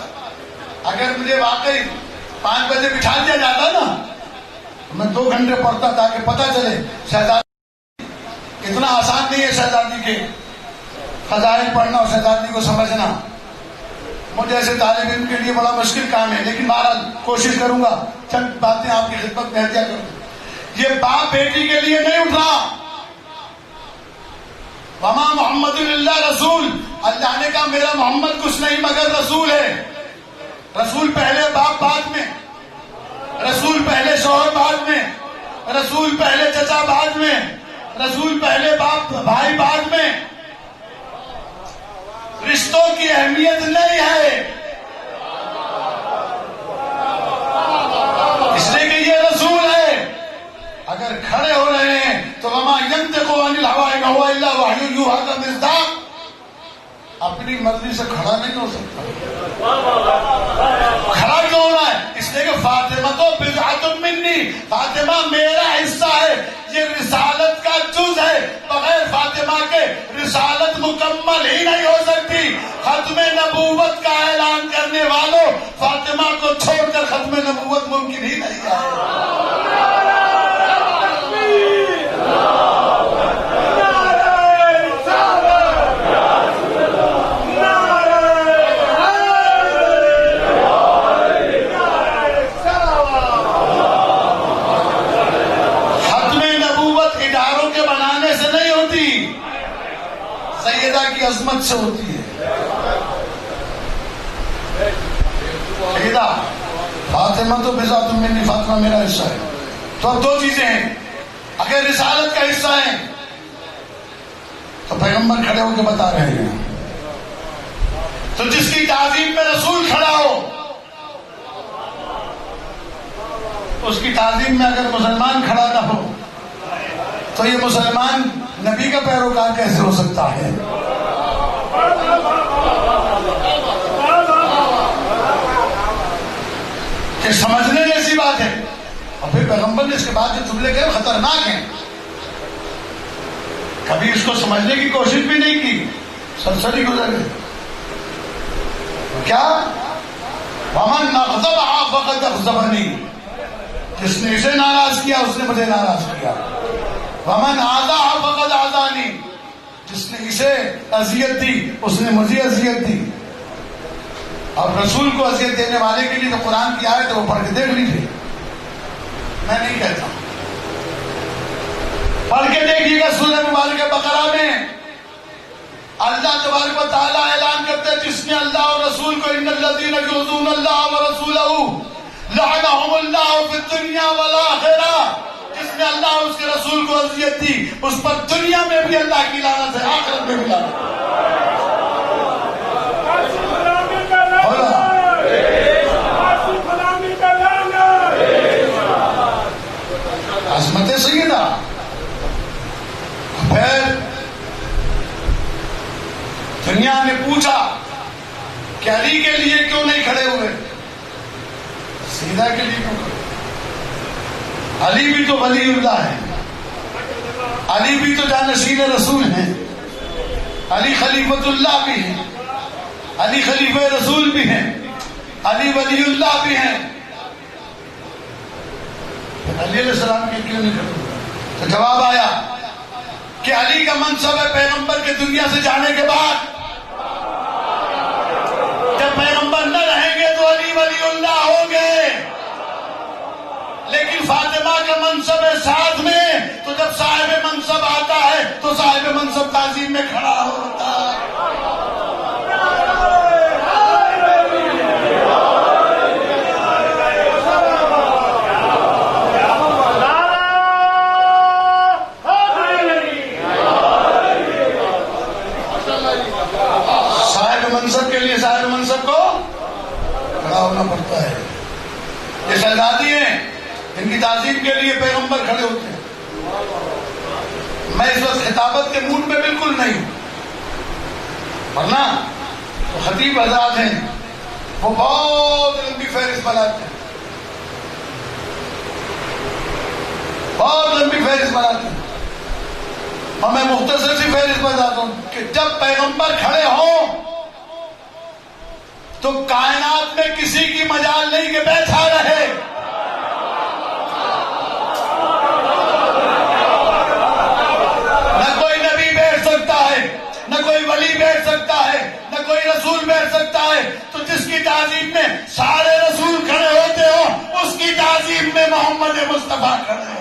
اگر مجھے واقعی 5 بجے بٹھا دیا جاتا نا، میں 2 گھنٹے پڑھتا تاکہ پتہ چلے شہزادی اتنا آسان نہیں ہے شہزادی کے فضائل پڑھنا اور شہزادی کو سمجھنا۔ مجھے ایسے طالب علم کے لیے بڑا مشکل کام ہے، لیکن بہرحال کوشش کروں گا چند باتیں آپ کی خدمت میں احتیاط کروں۔ یہ باپ بیٹی کے لیے نہیں اٹھ رہا۔ وما محمد اللہ رسول، اللہ نے کہا میرا محمد کچھ نہیں مگر رسول ہے۔ رسول پہلے، باپ بعد میں، رسول پہلے، شوہر بعد میں، رسول پہلے، چچا بعد میں، رسول پہلے، باپ بھائی بعد میں۔ رشتوں کی اہمیت نہیں ہے، اس لیے کہ یہ یوحا کا مصداق اپنی مرضی سے کھڑا نہیں ہو سکتا. کھڑا کیوں ہونا ہے؟ اس لیے کہ فاطمہ تو بضعۃ منی، فاطمہ میرا حصہ ہے، یہ رسالت کا جز ہے. بغیر فاطمہ کے رسالت مکمل ہی نہیں ہو سکتی. ختم نبوت کا اعلان کرنے والوں، فاطمہ کو چھوڑ کر ختم نبوت ممکن ہی نہیں ہے. کی عظمت سے ہوتی ہے. سیدہ فاطمہ تو بضعۃ منی، فاطمہ میرا حصہ ہے. تو اب دو چیزیں ہیں، اگر رسالت کا حصہ ہیں تو پیغمبر کھڑے ہو کے بتا رہے ہیں. تو جس کی تعظیم میں رسول کھڑا ہو، اس کی تعظیم میں اگر مسلمان کھڑا نہ ہو تو یہ مسلمان نبی کا پیروکار کیسے ہو سکتا ہے؟ کہ سمجھنے جیسی بات ہے. اور پھر پیغمبر نے اس کے بعد جو جملے کہے خطرناک ہیں، کبھی اس کو سمجھنے کی کوشش بھی نہیں کی، سرسری گزر گئے. کیا؟ وَمَنْ أَغْضَبَهَا فَقَدْ أَغْضَبَنِي، جس نے اسے ناراض کیا اس نے مجھے ناراض کیا. وَمَنْ آذَاهَا فَقَدْ آذَانِي، جس نے اسے اذیت دی اس نے مجھے اذیت دی. اور رسول کو اذیت دینے والے کے لیے تو قرآن کی آیت ہے، وہ پڑھ کے دیکھ لیجیے. میں نہیں کہتا، پڑھ کے دیکھیے گا. سورہ مبارکہ بقرہ میں اللہ تبارک و تعالیٰ اعلان کرتے ہیں جس نے اللہ اور رسول کو ان الذین یؤذون اللہ ورسولہ لعنہم اللہ فی الدنیا والآخرہ، جس نے اللہ اور اس کے رسول کو اذیت دی اس پر دنیا میں بھی اللہ کی لعنت ہے، آخرت میں بھی لعنت ہے. عظمت سیدہ. پھر دنیا نے پوچھا کہ علی کے لیے کیوں نہیں کھڑے ہوئے؟ سیدہ کے لیے کیوں کھڑے؟ علی بھی تو ولی اللہ ہے، علی بھی تو جانشین رسول ہیں، علی خلیفۃ اللہ بھی ہیں، علی خلیفہ رسول بھی ہیں، علی ولی اللہ بھی ہیں. علی علیہ السلام کے کیوں نہیں کھڑے ہوئے؟ تو جواب آیا کہ علی کا منصب ہے پیغمبر کے دنیا سے جانے کے بعد. جب پیغمبر نہ رہیں گے تو علی ولی اللہ ہوں گے، لیکن فاطمہ کا منصب ہے ساتھ میں. تو جب صاحب منصب آتا ہے تو صاحب منصب تعظیم میں کھڑا ہوتا ہے. منصب کے لیے صاحب منصب کو کھڑا ہونا پڑتا ہے. یہ شہزادی ہیں، ان کی تعظیم کے لیے پیغمبر کھڑے ہوتے ہیں. میں اس وقت خطابت کے موڈ میں بالکل نہیں ہوں، ورنہ تو خطیب حضرات ہیں وہ بہت لمبی فہرست بناتے ہیں، بہت لمبی فہرست بناتے ہیں. اور میں مختصر سی فہرست بتاتا ہوں کہ جب پیغمبر کھڑے ہوں تو کائنات میں کسی کی مجال نہیں کہ بیٹھا رہے. نہ کوئی نبی بیٹھ سکتا ہے، نہ کوئی ولی بیٹھ سکتا ہے، نہ کوئی رسول بیٹھ سکتا ہے. تو جس کی تعظیم میں سارے رسول کھڑے ہوتے ہو اس کی تعظیم میں محمد مصطفیٰ کھڑے ہوتے ہیں.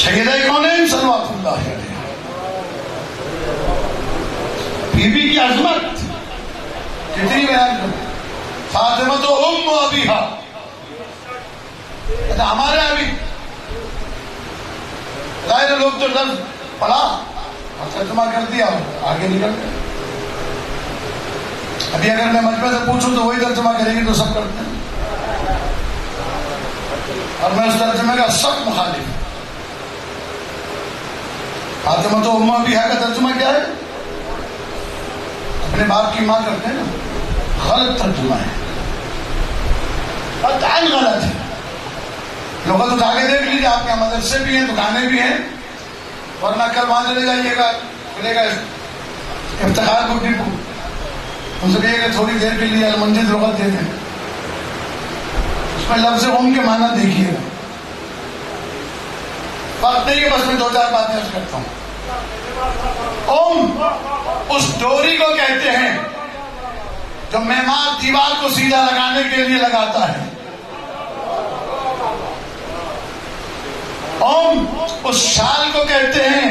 سیدہ کونین صلوات اللہ علیہ، بی بی کی عظمت کتنی بیان کریں. فاطمہ تو ام ابیہا، ہمارے ابھی ظاہر لوگ تو لفظ پڑھا اور ترجمہ کر دیا آگے نکل گئے. ابھی اگر میں مجمع سے پوچھوں تو وہی ترجمہ کریں گے تو سب کرتے ہیں، اور میں اس ترجمے کا سخت مخالف ہوں. فاطمہ تو ام ابیہا کا ترجمہ کیا ہے؟ اپنے باپ کی ماں کرتے ہیں نا، غلط ترجمہ ہے، قطعاً غلط ہے. لوگ اٹھا کے دیکھ لیجیے، آپ کے مدرسے بھی ہیں، دکانیں بھی ہیں، ورنہ کل وہاں چلے جائیے گا، ملے گا افتخار بک ڈپو، ان سے کہیے کہ تھوڑی دیر کے لیے المنجد لغت دے دیں، اس میں لفظ ام کے معنی دیکھیے گا. وقت نہیں ہے، بس میں 2-4 باتیں عرض کرتا ہوں. ام اس ڈوری کو کہتے ہیں جو معمار دیوار کو سیدھا لگانے کے لیے لگاتا ہے. ام اس شال کو کہتے ہیں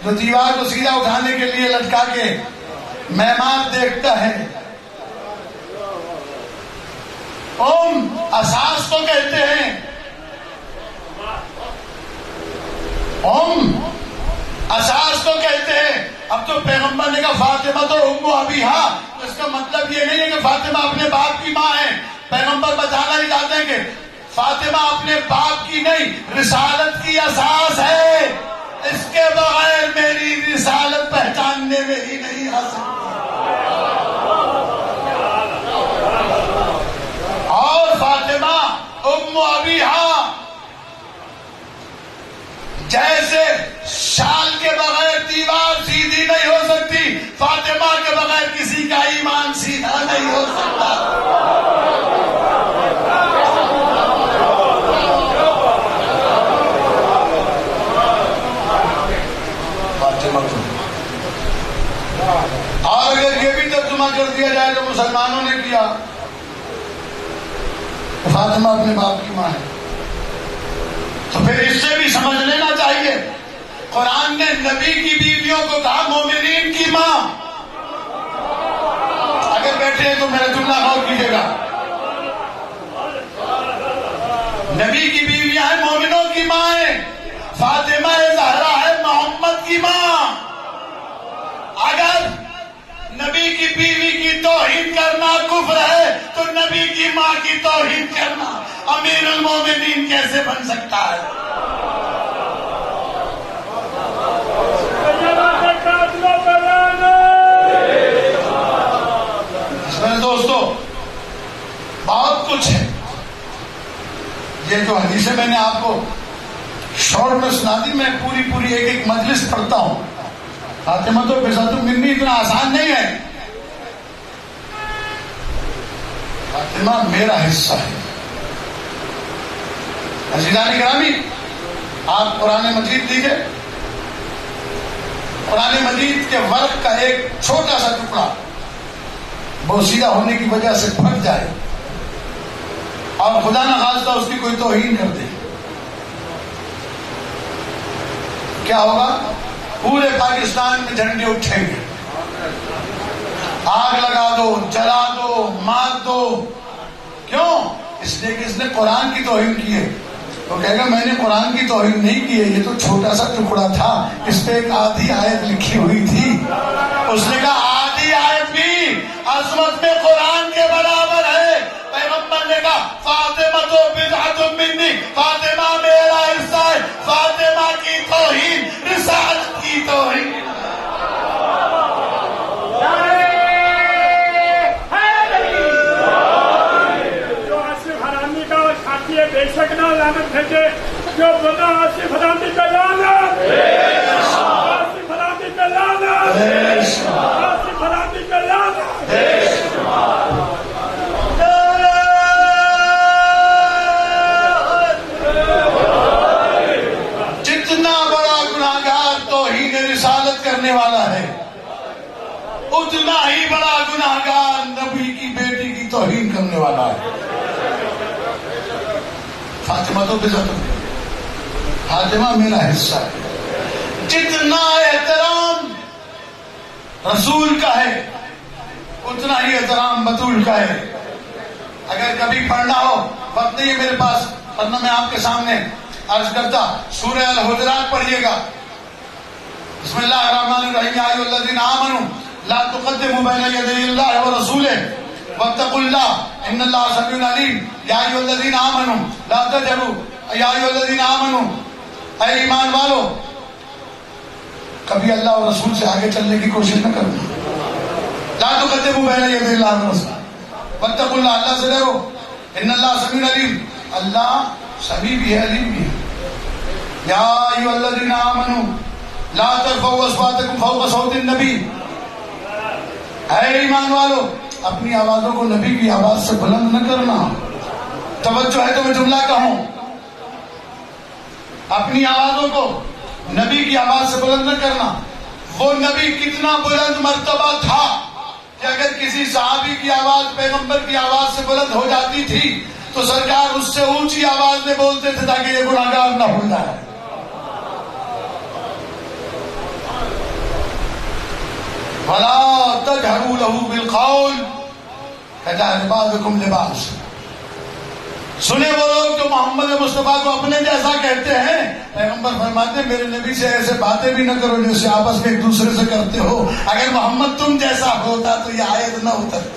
جو دیوار کو سیدھا اٹھانے کے لیے لٹکا کے معمار دیکھتا ہے. ام اساس کو کہتے ہیں. ام اساس کو کہتے ہیں. اب تو پیغمبر نے کہا فاطمہ تو ام ابیہا، تو اس کا مطلب یہ نہیں ہے کہ فاطمہ اپنے باپ کی ماں ہے. پیغمبر بتانا ہی چاہتے ہیں کہ فاطمہ اپنے باپ کی نہیں، رسالت کی اساس ہے. اس کے بغیر میری رسالت پہچاننے میں ہی نہیں آ سکتی. اور فاطمہ ام ابیہا جیسے شال کے بغیر دیوار سیدھی نہیں ہو سکتی، فاطمہ کے بغیر کسی کا ایمان سیدھا نہیں ہو سکتا. اور اگر یہ بھی ترجمہ کر دیا جائے جو مسلمانوں نے کیا، فاطمہ اپنے باپ کی ماں ہے، تو پھر اس سے بھی سمجھ لینا چاہیے قرآن نے نبی کی بیویوں کو کہا مومنین کی ماں. اگر بیٹھے ہیں تو میرا جملہ غور کیجیے گا. نبی کی بیویاں ہیں مومنوں کی ماں ہیں. فاطمہ زہرا ہے محمد کی ماں. اگر نبی کی بیوی کی توہین کرنا کفر ہے تو نبی کی ماں کی توہین کرنا امیر المومنین کیسے بن سکتا ہے؟ میرے دوستو بہت کچھ ہے. یہ جو حدیثیں میں نے آپ کو شارٹ میں سنا دی، میں پوری ایک مجلس پڑھتا ہوں. فاطمہ تو بذات منی اتنا آسان نہیں ہے. فاطمہ میرا حصہ ہے. عزیزان گرامی، آپ قرآن مجید دیکھیں، قرآن مجید کے ورق کا ایک چھوٹا سا ٹکڑا بوسیدہ ہونے کی وجہ سے پھٹ جائے اور خدا نہ خواستہ اس کی کوئی توہین کر دے، کیا ہوگا؟ پورے پاکستان میں جھنڈے اٹھیں گے. آگ لگا دو، جلا دو، مار دو. کیوں؟ اس لیے کہ اس نے قرآن کی توہین کی ہے. تو کہے گا میں نے قرآن کی توہین نہیں کی ہے، یہ تو چھوٹا سا ٹکڑا تھا، اس پہ ایک آدھی آیت لکھی ہوئی تھی. اس نے کہا آدھی آیت بھی عظمت میں قرآن کے برابر ہے. پیغمبر نے کہا فاطمہ تو بضعۃ منی، فاطمہ میرا حصہ ہے. فاطمہ کی توہین رسالت کی توہین. جو آصف حرامی کا ساتھی ہے بے شک نہ لعنت بھیجے، جو بنا آصف حرامی پہ لعنت، آصف حرامی پہ لعنت، آصف حرامی پہ لعنت. جتنا بڑا گناہگار توہین رسالت کرنے والا ہے، اتنا ہی بڑا گناہگار نبی کی بیٹی کی توہین کرنے والا ہے. فاطمہ تو بذات منی، فاطمہ میرا حصہ ہے. جتنا احترام رسول کا ہے اتنا ہی احترام بطول کا ہے. اگر کبھی پڑھنا ہو، وقت نہیں ہے میرے پاس، ورنہ میں آپ کے سامنے عرض کرتا. سورہ الحجرات پڑھیے گا. بسم اللہ الرحمن الرحیم یا ایھا الذین آمنوا لا تقدموا بین یدی اللہ ورسولہ واتقوا اللہ ان اللہ سمیع علیم یا ایھا الذین آمنوا لا تجهروا یا ایھا الذین آمنوا اے ایمان والو کبھی اللہ اور رسول سے آگے چلنے کی کوشش نہ کرنا. لا تقدموا بین یدی اللہ ورسولہ واتقوا اللہ, اللہ سے ڈرو, ان اللہ سمیع علیم, اللہ سمیع بھی ہے علیم بھی ہے. یا ایھا الذین آمنوا لا ترفعوا اصواتکم فوق صوت النبی, اے ایمان والو اپنی آوازوں کو نبی کی آواز سے بلند نہ کرنا. توجہ ہے تو میں جملہ کہوں, اپنی آوازوں کو نبی کی آواز سے بلند نہ کرنا. وہ نبی کتنا بلند مرتبہ تھا کہ اگر کسی صحابی کی آواز پیغمبر کی آواز سے بلند ہو جاتی تھی تو سرکار اس سے اونچی آواز میں بولتے تھے تاکہ یہ گناہگار نہ ہو جائے. وَلَا تَجْهَرُوا لَهُ بِالْقَوْلِ كَجَهْرِ بَعْضِكُمْ لِبَعْضٍ. سنے وہ لوگ جو محمد مصطفیٰ کو اپنے جیسا کہتے ہیں, پیغمبر فرماتے ہیں میرے نبی سے ایسے باتیں بھی نہ کرو جیسے آپس میں ایک دوسرے سے کرتے ہو. اگر محمد تم جیسا ہوتا تو یہ آیت نہ اترتی.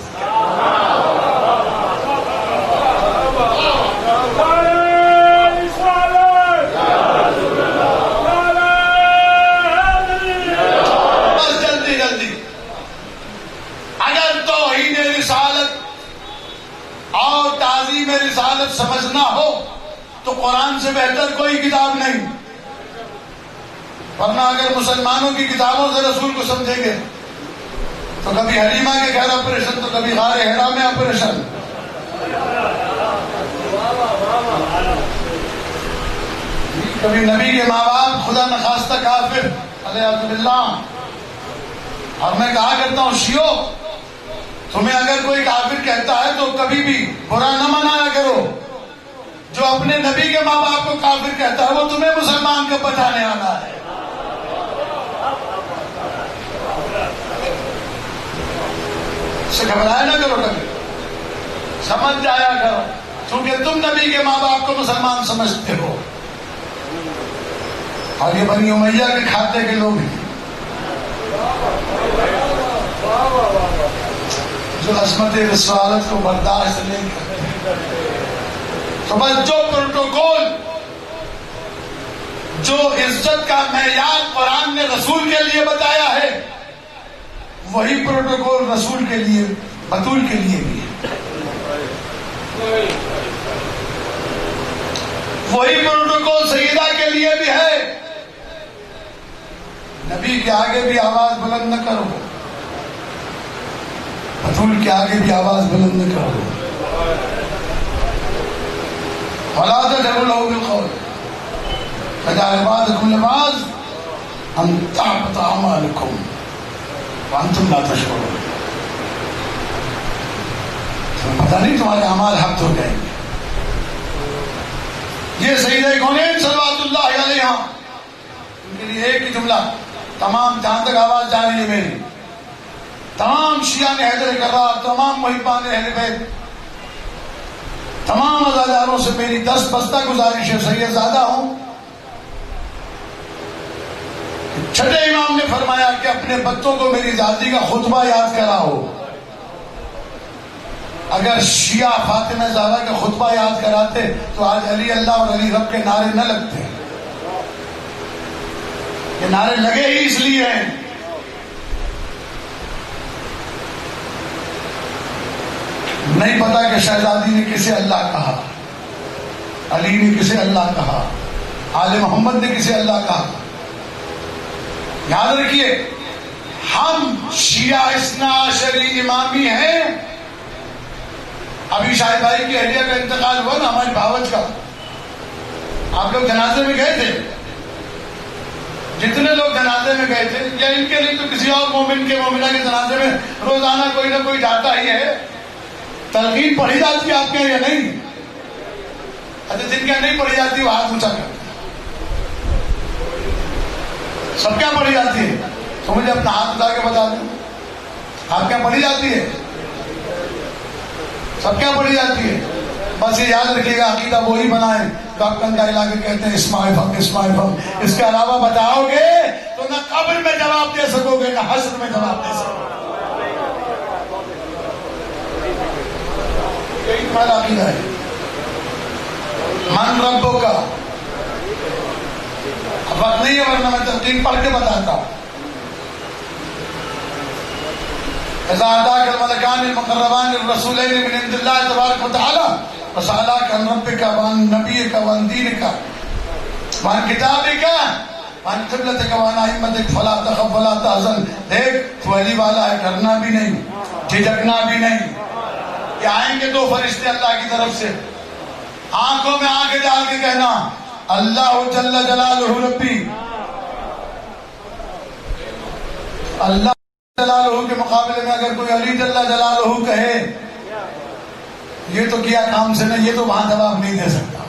بس جلدی جلدی اگر توحید رسالت اور تعظیم رسالت سمجھنا ہو تو قرآن سے بہتر کوئی کتاب نہیں. ورنہ اگر مسلمانوں کی کتابوں سے رسول کو سمجھیں گے تو کبھی حلیمہ کے گھر آپریشن تو کبھی غار حرا میں آپریشن. کبھی نبی کے ماں باپ خدا نخواستہ کافر علیہ باللہ. اور میں کہا کرتا ہوں شیعو, تمہیں اگر کوئی کافر کہتا ہے تو کبھی بھی برا نہ منایا کرو. جو اپنے نبی کے ماں باپ کو کافر کہتا ہے وہ تمہیں مسلمان کو بچانے آنا ہے. سے گھبرایا نہ کرو, کبھی سمجھ جایا کرو کیونکہ تم نبی کے ماں باپ کو مسلمان سمجھتے ہو اور یہ بنی امیہ کے کھاتے کے لوگ ہیں جو عظمت رسالت کو برداشت نہیں کرتے. تو بس جو پروٹوکول, جو عزت کا معیار قرآن نے رسول کے لیے بتایا ہے وہی پروٹوکول رسول کے لیے بطول کے لیے بھی ہے. وہی پروٹوکول سیدہ کے لیے بھی ہے. نبی کے آگے بھی آواز بلند نہ کرو, رسول کے آگے بھی آواز بلند نہ کرو. وَلَا تَجْهَرُوا لَهُ بِالْقَوْلِ كَجَهْرِ بَعْضِكُمْ لِبَعْضٍ أَن تَحْبَطَ أَعْمَالُكُمْ وَأَنْتُمْ لَا تَشْعُرُونَ. تمہیں پتہ نہیں تمہارے اعمال حبط ہو جائیں گے. یہ سیدہ کونین صلوات اللہ علیہا, ان کے لیے ایک ہی جملہ, تمام جہاں تک آواز جا رہی ہے میری, تمام شیعان حیدر کرار, تمام محبان اہل بیت, تمام عزاداروں سے میری دست بستہ گزارش ہے, سید زادہ ہوں. چھٹے امام نے فرمایا کہ اپنے بچوں کو میری ذاتی کا خطبہ یاد کراؤ. اگر شیعہ فاطمہ زہرا کا خطبہ یاد کراتے تو آج علی اللہ اور علی رب کے نعرے نہ لگتے. یہ نعرے لگے ہی اس لیے ہیں نہیں پتا کہ شہزادی نے کسے اللہ کہا, علی نے کسے اللہ کہا, آل محمد نے کسے اللہ کہا. یاد رکھیے ہم شیعہ اثنا عشری امامی ہیں. ابھی شاہد بھائی کی اہلیہ کا انتقال ہوا نا ہمارے بھاوج کا, آپ لوگ جنازے میں گئے تھے. جتنے لوگ جنازے میں گئے تھے یا ان کے لیے تو کسی اور مومن کے مومنہ کے جنازے میں روزانہ کوئی نہ کوئی جاتا ہی ہے. تلقین پڑھی جاتی ہے آپ کے یا نہیں؟ اچھا جن کے نہیں پڑھی جاتی وہ ہاتھ اونچا کرتے. سب کیا پڑھی جاتی ہے؟ تو مجھے اپنا ہاتھ اٹھا کے بتا دیں, آپ کیا پڑھی جاتی ہے؟ سب کیا پڑھی جاتی ہے؟ بس یہ یاد رکھیے گا عقیدہ وہی بنائیں تو آپ کندا ہلا کے کہتے ہیں اسماعیل حق اسماعیل حق. اس کے علاوہ بتاؤ گے تو نہ قبر میں جواب دے سکو گے نہ حشر میں جواب دے سکو گے. یہی تمہارا عقیدہ ہے. من ربوں کا اب وقت نہیں ہے ورنہ میں ترتیب پڑھ کے بتاتا ہوں. اذا اتاك الملكان المقربان الرسولين من عند الله تبارك وتعالى فسألك عن ربك وعن نبيك وعن دينك وعن كتابك وعن قبلتك وعن ائمتك فلا تخف ولا تحزن. دیکھ تو علی والا ہے، ڈرنا بھی نہیں جھجکنا بھی نہیں. کہ آئیں گے دو فرشتے اللہ کی طرف سے، آنکھوں میں آنکھیں ڈال کے کہنا اللہ جل جلالہ ربی. اللہ جلالہ کے مقابلے میں اگر کوئی علی جل جلالہ کہے یہ تو کیا کام سے نہیں، یہ تو وہاں جواب نہیں دے سکتا.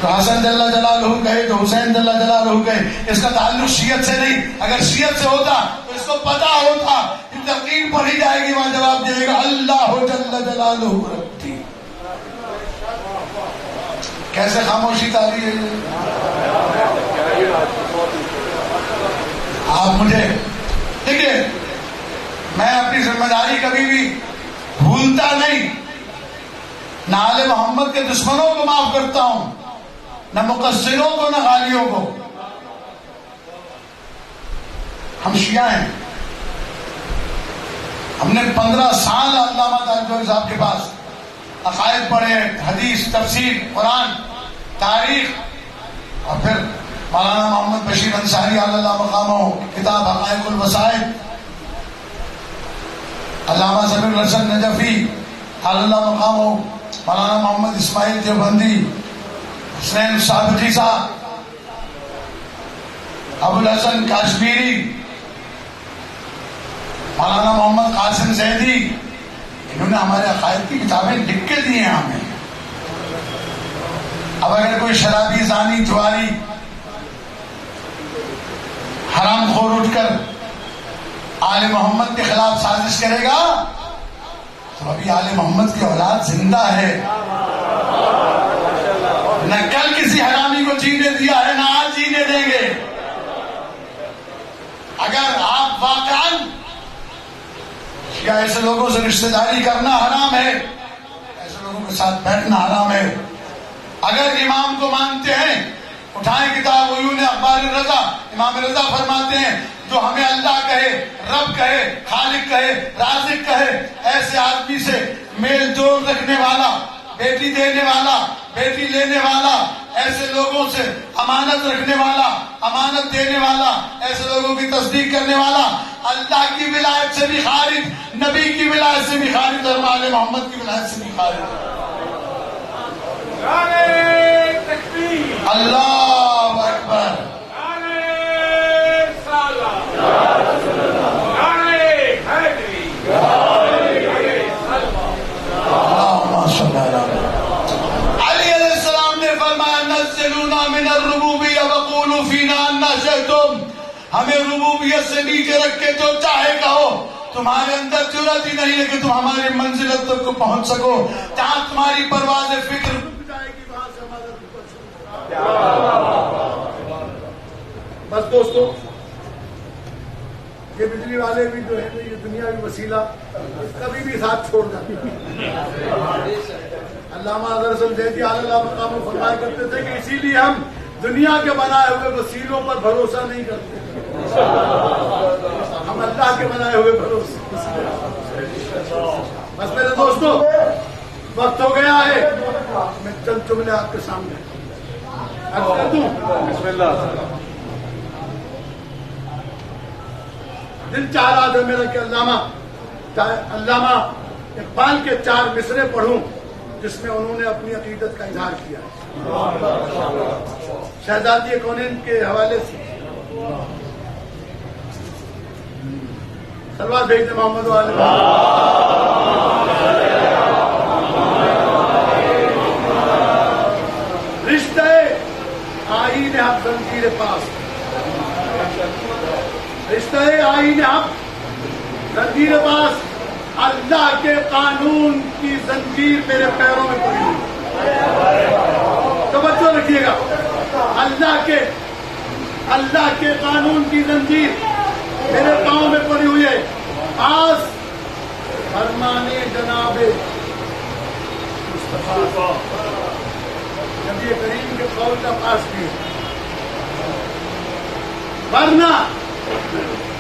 تو حسن جل جلالہ کہے تو حسین جل جلالہ کہے، اس کا تعلق شیعت سے نہیں. اگر شیعت سے ہوتا تو اس کو پتا ہوتا کہ تقریر پڑھی جائے گی وہاں جواب دے گا اللہ جل جلالہ ربی. کیسے خاموشی تاری ہے. آپ مجھے دیکھیے، میں اپنی ذمہ داری کبھی بھی بھولتا نہیں. نہ آل محمد کے دشمنوں کو معاف کرتا ہوں، نہ مقصروں کو، نہ غالیوں کو. ہم شیعہ ہیں. ہم نے 15 سال علامہ تاجدوری صاحب کے پاس عقائد پڑھے، حدیث، تفسیر، قرآن، تاریخ، اور پھر مولانا محمد بشیر انصاری علی اللہ مقامہ کتاب حقائق الوسائل، علامہ سمیر الحسن نجفی علی اللہ مقامہ، مولانا محمد اسماعیل دیوبندی، حسین صابقی صاحب، ابو الحسن کاشمیری، مولانا محمد قاسم زیدی. انہوں نے ہمارے عقائد کی کتابیں لکھ کے دی ہیں ہمیں. اب اگر کوئی شرابی، زانی، جواری، حرام خور اٹھ کر آل محمد کے خلاف سازش کرے گا تو ابھی آل محمد کی اولاد زندہ ہے. نہ کل کسی حرامی کو جینے دیا ہے، نہ آج جینے دیں گے. اگر آپ واقعاً یا ایسے لوگوں سے رشتہ داری کرنا حرام ہے، ایسے لوگوں کے ساتھ بیٹھنا حرام ہے. اگر امام کو مانتے ہیں اٹھائیں کتاب عیون اخبار رضا. امام رضا فرماتے ہیں جو ہمیں اللہ کہے، رب کہے، خالق کہے، رازق کہے، ایسے آدمی سے میل جول رکھنے والا، بیٹی دینے والا، بیٹی لینے والا، ایسے لوگوں سے امانت رکھنے والا، امانت دینے والا، ایسے لوگوں کی تصدیق کرنے والا اللہ کی ولایت سے بھی خارج، نبی کی ولایت سے بھی خارج، اور آل محمد کی ولایت سے بھی خارج. نعرہ تکبیر، اللہ اکبر. نعرہ رسالت، نعرہ حیدری، نعرہ سلوات. اللہم صلی اللہ علیہ وسلم. علی علیہ السلام نے فرمایا نزلونا من الربوبیہ وقولوا فینا انا شئتم. ہمیں ربوبیت سے نیچے رکھ کے جو چاہے کہو. تمہارے اندر جرأت ہی نہیں ہے کہ تم ہماری منزلت تک کو پہنچ سکو. جہاں تمہاری پرواز فکر بس دوستو، یہ بجلی والے بھی جو ہے یہ دنیاوی وسیلہ کبھی بھی ساتھ چھوڑ جاتے ہیں. علامہ حسن زیدی علی اللہ مقام فرمایا کرتے تھے کہ اسی لیے ہم دنیا کے بنائے ہوئے وسیلوں پر بھروسہ نہیں کرتے، ہم اللہ کے بنائے ہوئے بھروسے. بس میرے دوستو وقت ہو گیا ہے، میں چند جملے آپ کے سامنے عرض کر دوں. بسم اللہ. دل چاہ رہا تھا میرا کہ علامہ اقبال کے 4 مصرے پڑھوں جس میں انہوں نے اپنی عقیدت کا اظہار کیا شہزادی کونین کے حوالے سے. سلوات بھیج دیں محمد والے. رشتہ آئین حق زنجیر پاس، رشتہ آئین حق زنجیر پاس، اللہ کے قانون کی زنجیر میرے پیروں میں پڑی ہوئی. توجہ رکھیے گا، اللہ کے قانون کی زنجیر میرے پاؤں میں پڑی ہوئی ہے. آج فرمانے جناب مصطفیٰ نبی کریم کے قول کا پاس بھی ہے، ورنہ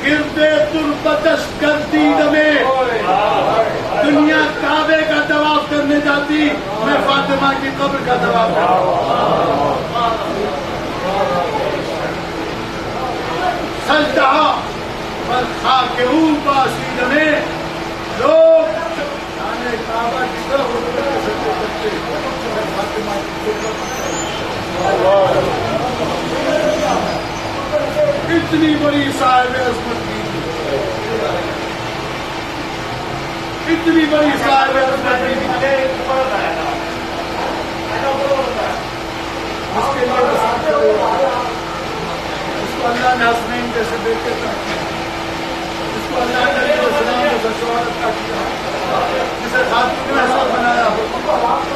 گردے تربتش گردید میں دنیا کعبے کا طواف کرنے جاتی، میں فاطمہ کی قبر کا طواف کرتا. سجدہ پر خاک او باشید میں لوگ جانے کعبہ کی طرف سجدے کرتے، میں فاطمہ کی قبر. اتنی بڑی صاحب عظمت کی، اتنی بڑی صاحب عظمت کی، اس کے لیے اس کو اللہ نے حسنین جیسے بیٹے کا کیا، اس کو اللہ نے علیہ السلام کو شہادت کا کیا، جسے خاتون حسن بنایا ہو،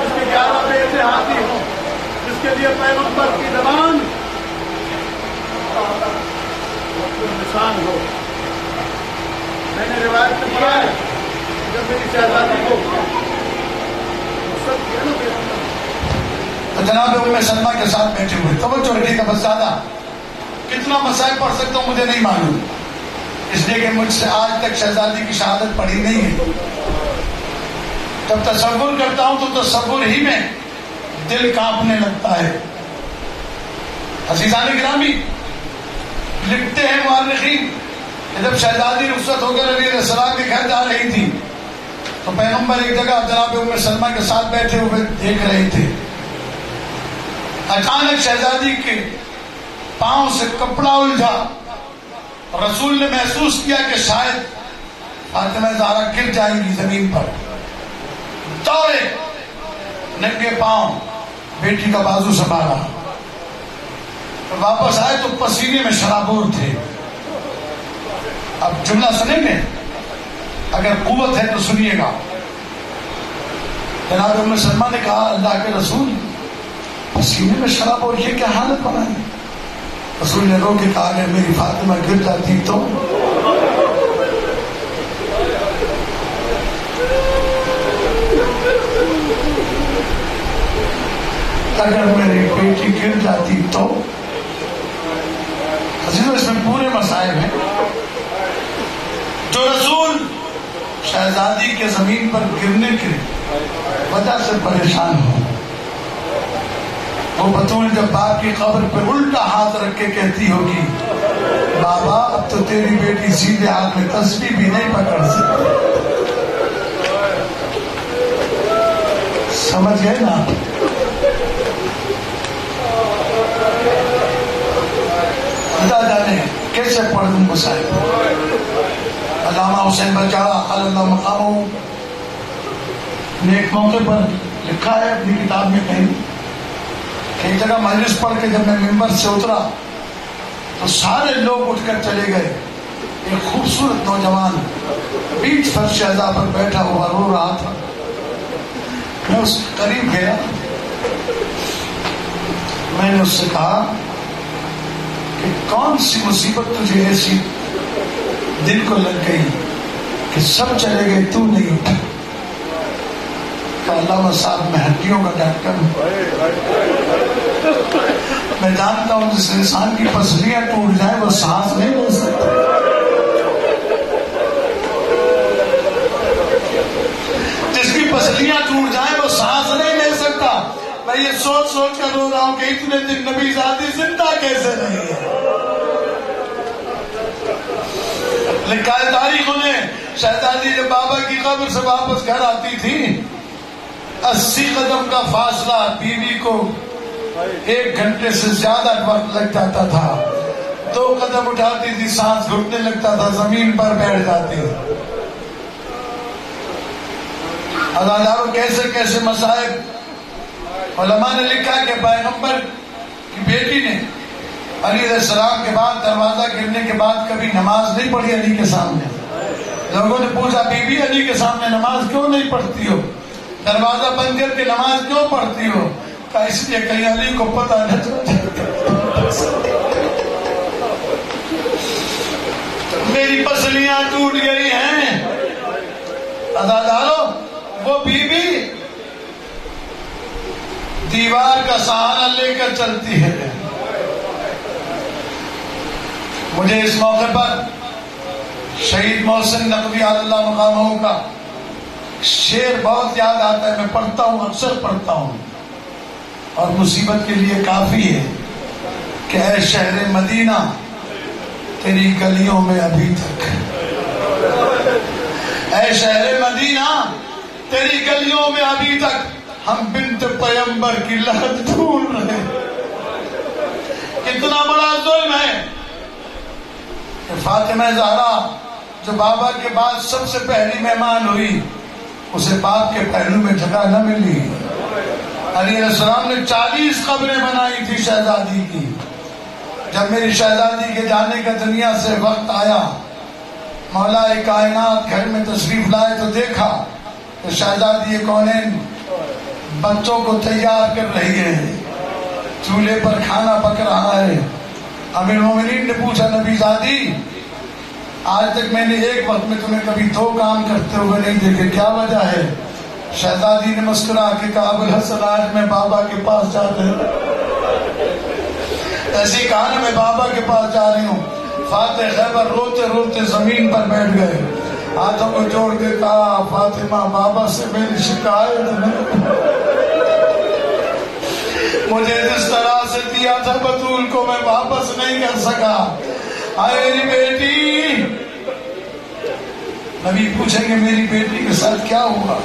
اس کے 11 بیٹے ہاتھی ہوں، جس کے لیے پیغمبر کی زبان نشان ہو. میں نے روایت میں پڑھا ہے جب میری شہزادی کو تو جناب ام سلمہ کے ساتھ بیٹھے ہوئے. توجہ رکھیے گا بس زیادہ، کتنا مسائل پڑھ سکتا ہوں مجھے نہیں معلوم، اس لیے کہ مجھ سے آج تک شہزادی کی شہادت پڑھی نہیں ہے. جب تصور کرتا ہوں تو تصور ہی میں دل کانپنے لگتا ہے. عزیزان گرامی، لکھتے ہیں مورخین کہ جب شہزادی رخصت ہو کر نبی علیہ السلام کے گھر جا رہی تھی تو پیغمبر ایک جگہ جناب ام سلمہ کے ساتھ بیٹھے ہوئے دیکھ رہے تھے. اچانک شہزادی کے پاؤں سے کپڑا الجھا. رسول نے محسوس کیا کہ شاید فاطمہ زہرا گر جائیں گی زمین پر. دوڑے ننگے پاؤں بیٹی کا بازو سنبھالا. واپس آئے تو پسینے میں شرابور تھے. اب جملہ سنیں گے، اگر قوت ہے تو سنیے گا. جناب ام سلمہ نے کہا اللہ کے رسول پسینے میں شرابور یہ کیا حالت بنائی؟ رسول نے رو کے کہا اگر میری فاطمہ گر جاتی تو اگر میری بیٹی گر جاتی تو. عزیزو اس میں پورے مسائل ہیں. جو رسول شہزادی کے زمین پر گرنے کی وجہ سے پریشان ہو، وہ بطول جب باپ کی قبر پہ الٹا ہاتھ رکھ کے کہتی ہوگی بابا اب تو تیری بیٹی سیدھے ہاتھ میں تسبیح بھی نہیں پکڑ سکتی. سمجھ گئے نا؟ خدا جانے کیسے پڑھ دوں مسائل. علامہ حسین بچا اللہ مقاموں نے ایک موقع پر لکھا ہے اپنی کتاب میں کہیں کہ ایک جگہ مجلس پڑھ کے جب میں ممبر سے اترا تو سارے لوگ اٹھ کر چلے گئے. ایک خوبصورت نوجوان بیچ فرش اعضاء پر بیٹھا ہوا رو رہا تھا. میں اس کے قریب گیا، میں نے اس سے کہا کہ کون سی مصیبت تجھے ایسی دل کو لگ گئی کہ سب چلے گئے تو نہیں اٹھا؟ کہ علامہ صاحب میں ہڈیوں کا ڈاکٹر ہوں، میں جانتا ہوں جس انسان کی پسلیاں ٹوٹ جائیں وہ سانس نہیں لے سکتا. جس کی پسلیاں ٹوٹ جائیں وہ سانس نہیں لے سکتا. میں یہ سوچ سوچ کر رو رہا ہوں کہ اتنے دن نبی زادی زندہ کیسے نہیں ہے. لکھا ہے تاریخوں نے شہزادی جب بابا کی قبر سے واپس گھر آتی تھی 80 قدم کا فاصلہ بیوی کو 1 گھنٹے سے زیادہ وقت لگ جاتا تھا. 2 قدم اٹھاتی تھی سانس گھٹنے لگتا تھا، زمین پر بیٹھ جاتی. اداداروں کیسے کیسے مسائل. علماء نے لکھا کہ پیغمبر کی بیٹی نے علی علیہ السلام کے بعد دروازہ گرنے کے بعد کبھی نماز نہیں پڑھی علی کے سامنے. لوگوں نے پوچھا بی بی علی کے سامنے نماز کیوں نہیں پڑھتی ہو؟ دروازہ بند کر کے نماز کیوں پڑھتی ہو؟ کہا اس لیے کہیں علی کو پتہ نہ چلے۔ میری پسلیاں ٹوٹ گئی ہیں۔ عزادارو، وہ بی بی دیوار کا سہارا لے کر چلتی ہے۔ مجھے اس موقع پر شہید محسن نقوی اللہ مقامہ کا شعر بہت یاد آتا ہے، میں پڑھتا ہوں، اکثر پڑھتا ہوں، اور مصیبت کے لیے کافی ہے کہ اے شہر مدینہ تیری گلیوں میں ابھی تک، اے شہر مدینہ تیری گلیوں میں ابھی تک ہم بنت پیمبر کی لہد ڈھونڈ رہے۔ کتنا بڑا ظلم ہے کہ فاطمہ زہرا جو بابا کے بعد سب سے پہلی مہمان ہوئی، اسے باپ کے پہلو میں جگہ نہ ملی۔ علیہ السلام نے 40 قبریں بنائی تھی شہزادی کی۔ جب میری شہزادی کے جانے کا دنیا سے وقت آیا، مولا کائنات گھر میں تشریف لائے تو دیکھا کہ شہزادی کونین بچوں کو تیار کر رہی ہے، چولہے پر کھانا پک رہا ہے۔ امیر المومنین نے پوچھا نبی زادی، آج تک میں نے ایک وقت میں تمہیں کبھی 2 کام کرتے ہوئے نہیں دیکھے، کیا وجہ ہے؟ شہزادی نے مسکرا کے کہا ابوالحسن آج میں بابا کے پاس جا رہی ہوں۔ ایسی کہا نا میں بابا کے پاس جا رہی ہوں۔ فاتح خیبر روتے روتے زمین پر بیٹھ گئے، ہاتھوں کو جوڑ کے کہا فاطمہ بابا سے میری شکایت ہے، مجھے جس طرح سے دیا تھا بطول کو میں واپس نہیں کر سکا۔ آئے میری بیٹی، نبی پوچھیں گے میری بیٹی کے ساتھ کیا ہوا،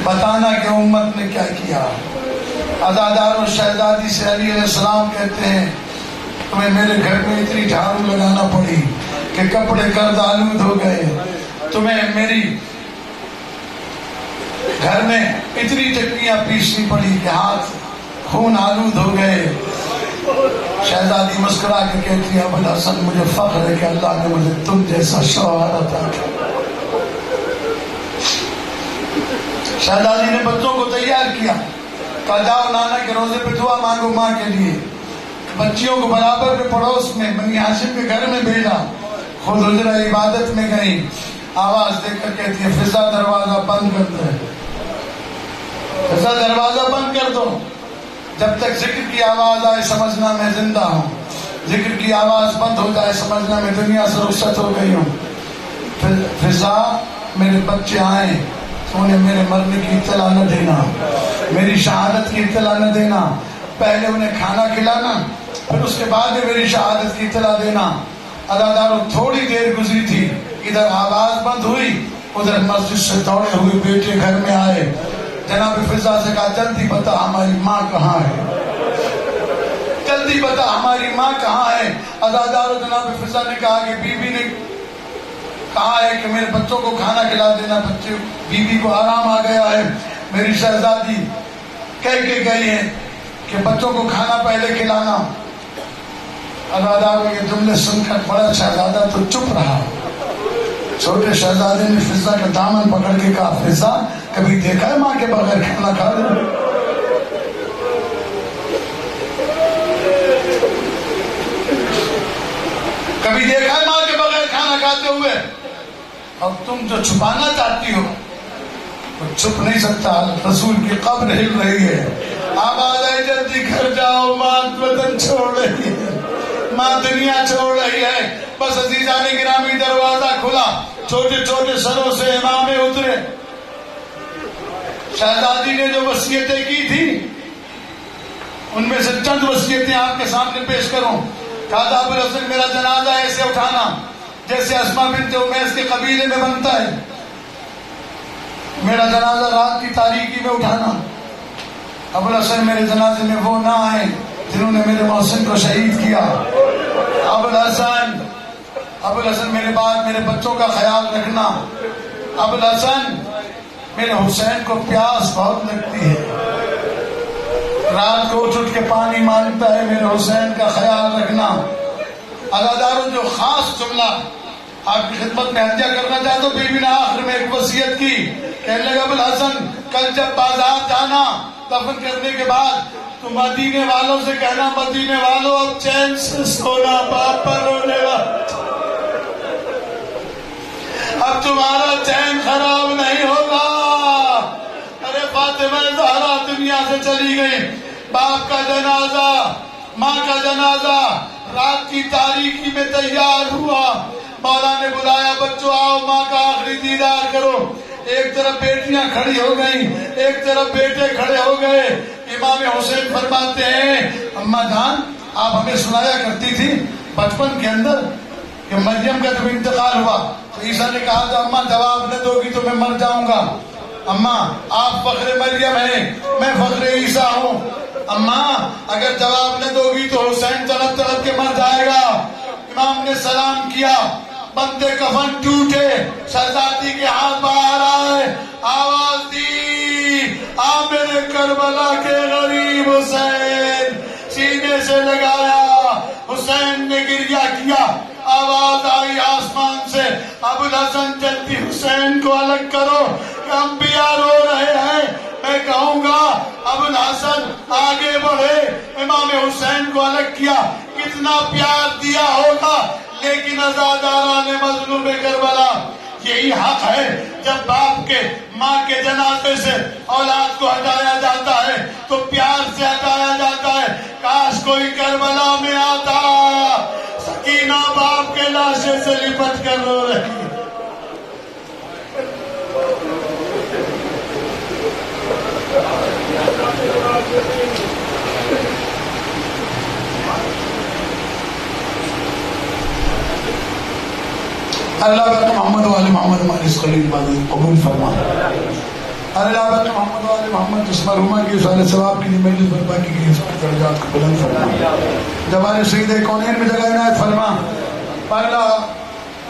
بتانا کہ امت نے کیا کیا۔ عزادار و شہزادی سے علی علیہ السلام کہتے ہیں تمہیں میرے گھر میں اتنی جھاڑو لگانا پڑی کہ کپڑے گرد آلود ہو گئے، تمہیں میری گھر میں اتنی چٹنیاں پیسنی پڑی کہ ہاتھ خون آلود ہو گئے۔ شہزادی مسکرا کے کہتی ہے ابوالحسن مجھے فخر ہے کہ اللہ نے مجھے تم جیسا شوہر عطا کیا۔ شہزادی نے بچوں کو تیار کیا، کہا جاؤ نانا کے روزے پہ دعا مانگو ماں کے لیے۔ بچیوں کو برابر کے پڑوس میں بنی ہاشم کے گھر میں بھیجا، خود حجرہ عبادت میں گئی، آواز دے کر کہتی ہے فضا دروازہ بند کر دے، فضا دروازہ بند کر دو، جب تک ذکر کی آواز آئے سمجھنا میں زندہ ہوں، ذکر کی آواز بند ہو جائے سمجھنا میں دنیا سے رخصت ہو گئی ہوں۔ فضا میرے بچے آئیں تو انہیں میرے مرنے کی اطلاع نہ دینا، میری شہادت کی اطلاع نہ دینا، پہلے انہیں کھانا کھلانا پھر اس کے بعد میری شہادت کی اطلاع دینا۔ عزاداروں تھوڑی دیر گزری تھی، ادھر آواز بند ہوئی، ادھر مسجد سے دوڑے ہوئے بیٹے گھر میں آئے۔ جناب فضا سے کہا جلدی بتا ہماری ماں کہاں ہے، جلدی بتا ہماری ماں کہاں ہے۔ عزاداروں جناب فضا نے کہا کہ بی بی نے کہا ہے کہ میرے بچوں کو کھانا کھلا دینا، بچے بی بی کو آرام آ گیا ہے۔ میری شہزادی کہہ کے گئی ہے کہ بچوں کو کھانا پہلے کھلانا۔ عزاداروں یہ جملے سن کر بڑا شہزادہ تو چپ رہا، چھوٹے شہزادے نے فضا کا دامن پکڑ کے کہا فضا کبھی دیکھا ہے ماں کے بغیر کھانا کھا رہے؟ کبھی دیکھا ہے ماں کے بغیر کھانا کھاتے ہوئے؟ اور تم جو چھپانا چاہتی ہو وہ چھپ نہیں سکتا، رسول کی قبر ہل رہی ہے، آواز آئے جلدی گھر جاؤ، ماں وطن چھوڑ رہی ہے، ماں دنیا چھوڑ رہی ہے۔ بس عزیزان گرامی دروازہ کھلا، چھوٹے چھوٹے سروں سے امامے اترے۔ شہزادی نے جو وصیتیں کی تھی ان میں سے چند وصیتیں آپ کے سامنے پیش کروں۔ کہا ابوالحسن میرا جنازہ ایسے اٹھانا جیسے اسما بنت امیس کے قبیلے میں بنتا ہے، میرا جنازہ رات کی تاریکی میں اٹھانا۔ ابوالحسن میرے جنازے میں وہ نہ آئے جنہوں نے میرے محسن کو شہید کیا۔ ابوالحسن میرے بعد میرے بچوں کا خیال رکھنا۔ ابوالحسن میرے حسین کو پیاس بہت لگتی ہے، رات کو اٹھ کے پانی مانگتا ہے، میرے حسین کا خیال رکھنا۔ عزاداروں جو خاص جملہ آپ کی خدمت میں ہدیہ کرنا چاہتا ہوں، بی بی نے آخر میں ایک وصیت کی کہنے لگا ابوالحسن کل جب بازار جانا دفن کرنے کے بعد تو مدینے والوں سے کہنا مدینے والوں اب چین سے سونا باپ پر رونے والا اب تمہارا چین خراب نہیں ہوگا. ارے فاطمہ زہرا دنیا سے چلی گئی. باپ کا جنازہ ماں کا جنازہ رات کی تاریکی میں تیار ہوا. مولا نے بلایا بچوں آؤ ماں کا آخری دیدار کرو. ایک طرف بیٹیاں کھڑی ہو گئیں ایک طرف بیٹے کھڑے ہو گئے. امام حسین فرماتے ہیں اماں جان آپ ہمیں سنایا کرتی تھی بچپن کے اندر کہ مریم کا جب انتقال ہوا تو عیسیٰ نے کہا تھا اماں جواب نہ دو گی تو میں مر جاؤں گا. اماں آپ فخر مریم ہیں میں فخر عیسیٰ ہوں. اماں اگر جواب نہ دو گی تو حسین تڑپ تڑپ کے مر جائے گا. امام نے سلام کیا بندے کفن ٹوٹے شہزادی کے ہاتھ باہر آئے آواز دی آ میرے کربلا کے غریب حسین. سینے سے لگایا حسین نے گریہ کیا. آواز آئی آسمان سے ابوالحسن جلدی حسین کو الگ کرو انبیاء رو رہے ہیں. میں کہوں گا ابوالحسن آگے بڑھے امام حسین کو الگ کیا. کتنا پیار دیا ہوگا لیکن عزاداران مظلوم کربلا یہی حق ہے جب باپ کے ماں کے جنازے سے اولاد کو ہٹایا جاتا ہے تو پیار سے ہٹایا جاتا ہے. کاش کوئی کربلا میں آتا. سکینہ باپ کے لاشے سے لپٹ کر رو رہی ہے. اللہ برکت محمد والے محمد ہماری اس خلیل عبادت قبول فرما. اللہ برکت محمد والے محمد اس مرحومہ کی سارے ثواب کے لیے مجلس برپا کی گئی اس کے درجات کو بلند فرما. جمال سید کونین میں جگہ عنایت فرما. پہلا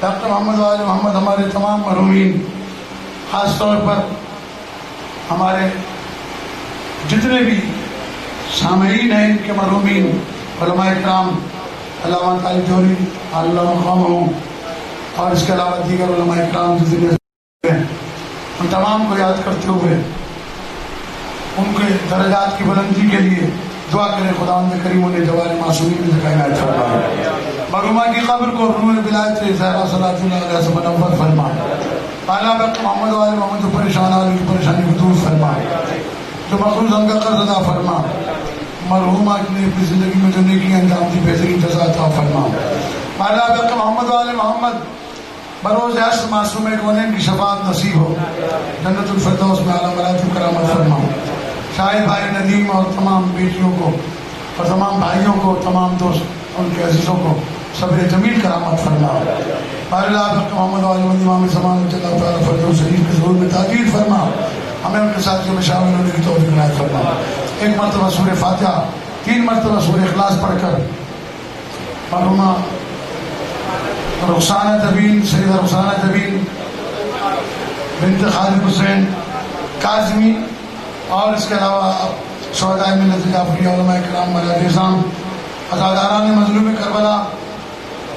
ڈاکٹر محمد والے محمد ہمارے تمام مرحومین خاص طور پر ہمارے جتنے بھی سامعین ہیں ان کے مرحومین علماء کرام علامہ طالب جوہری اللہ مقام ہوں اور اس کے علاوہ دیگر علماء کرام جتنے ہیں ان تمام کو یاد کرتے ہوئے ان کے درجات کی بلندی کے لیے دعا کریں خداوند کریم انہیں جوار معصومین میں جگہ عنایت فرمائے. مرحومہ کی قبر کو روح ولایت زہرا صلاۃ اللہ علیہ وسلم منور فرما. اعلیٰ برکت محمد والے محمد جو پریشان آدمی کی پریشانی کو دور فرما. جو مخلوق ہم کا قرض ادا فرما. مرحومہ نے اپنی زندگی میں جو نیکیاں انجام دی بہترین جزا عطا فرما. اعلیٰ برکت محمد والے محمد بروز حشر معصوم کونین کی شفاعت نصیب ہو. جنت الفردوس میں اعلیٰ مراتب کرامت فرما. شاہد بھائی ندیم اور تمام بیٹیوں کو اور تمام بھائیوں کو تمام دوست ان کے عزیزوں کو صبر جمیل کرامت فرما. اللہ محمد والے امام زمان اللہ تعالیٰ فردوس شریف کے ظہور میں تاکید فرما. ہمیں ان کے ساتھیوں میں شامل ہونے کی توفیق عنایت فرما. ایک مرتبہ سورہ فاتحہ 3 مرتبہ سورہ اخلاص پڑھ کر مرحومہ رخسانہ تبین سیدہ رخسانہ تبین بنت خالد حسین کاظمی اور اس کے علاوہ شہداء ملت جعفری علماء کرام ملائک نظام عزاداران مظلوم کربلا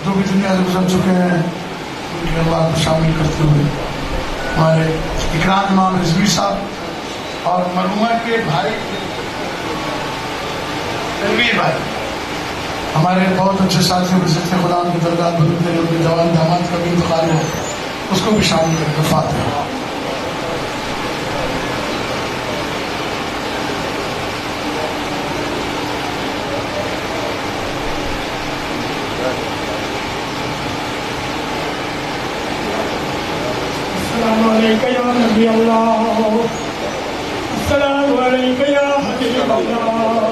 جو بھی دنیا سے گزر چکے ہیں ان کے اللہ کو شامل کرتے ہوئے ہمارے اکرام امام رضوی صاحب اور مرحومہ کے بھائی تنویر بھائی ہمارے بہت اچھے ساتھیوں کے ذکر خدا ان کے درجات بلند کرے. ان کے جوان داماد کا بھی انتقال ہو اس کو بھی شامل کر کے فاتحہ. السلام علیکم یا نبی اللہ السلام علیکم یا حبیب اللہ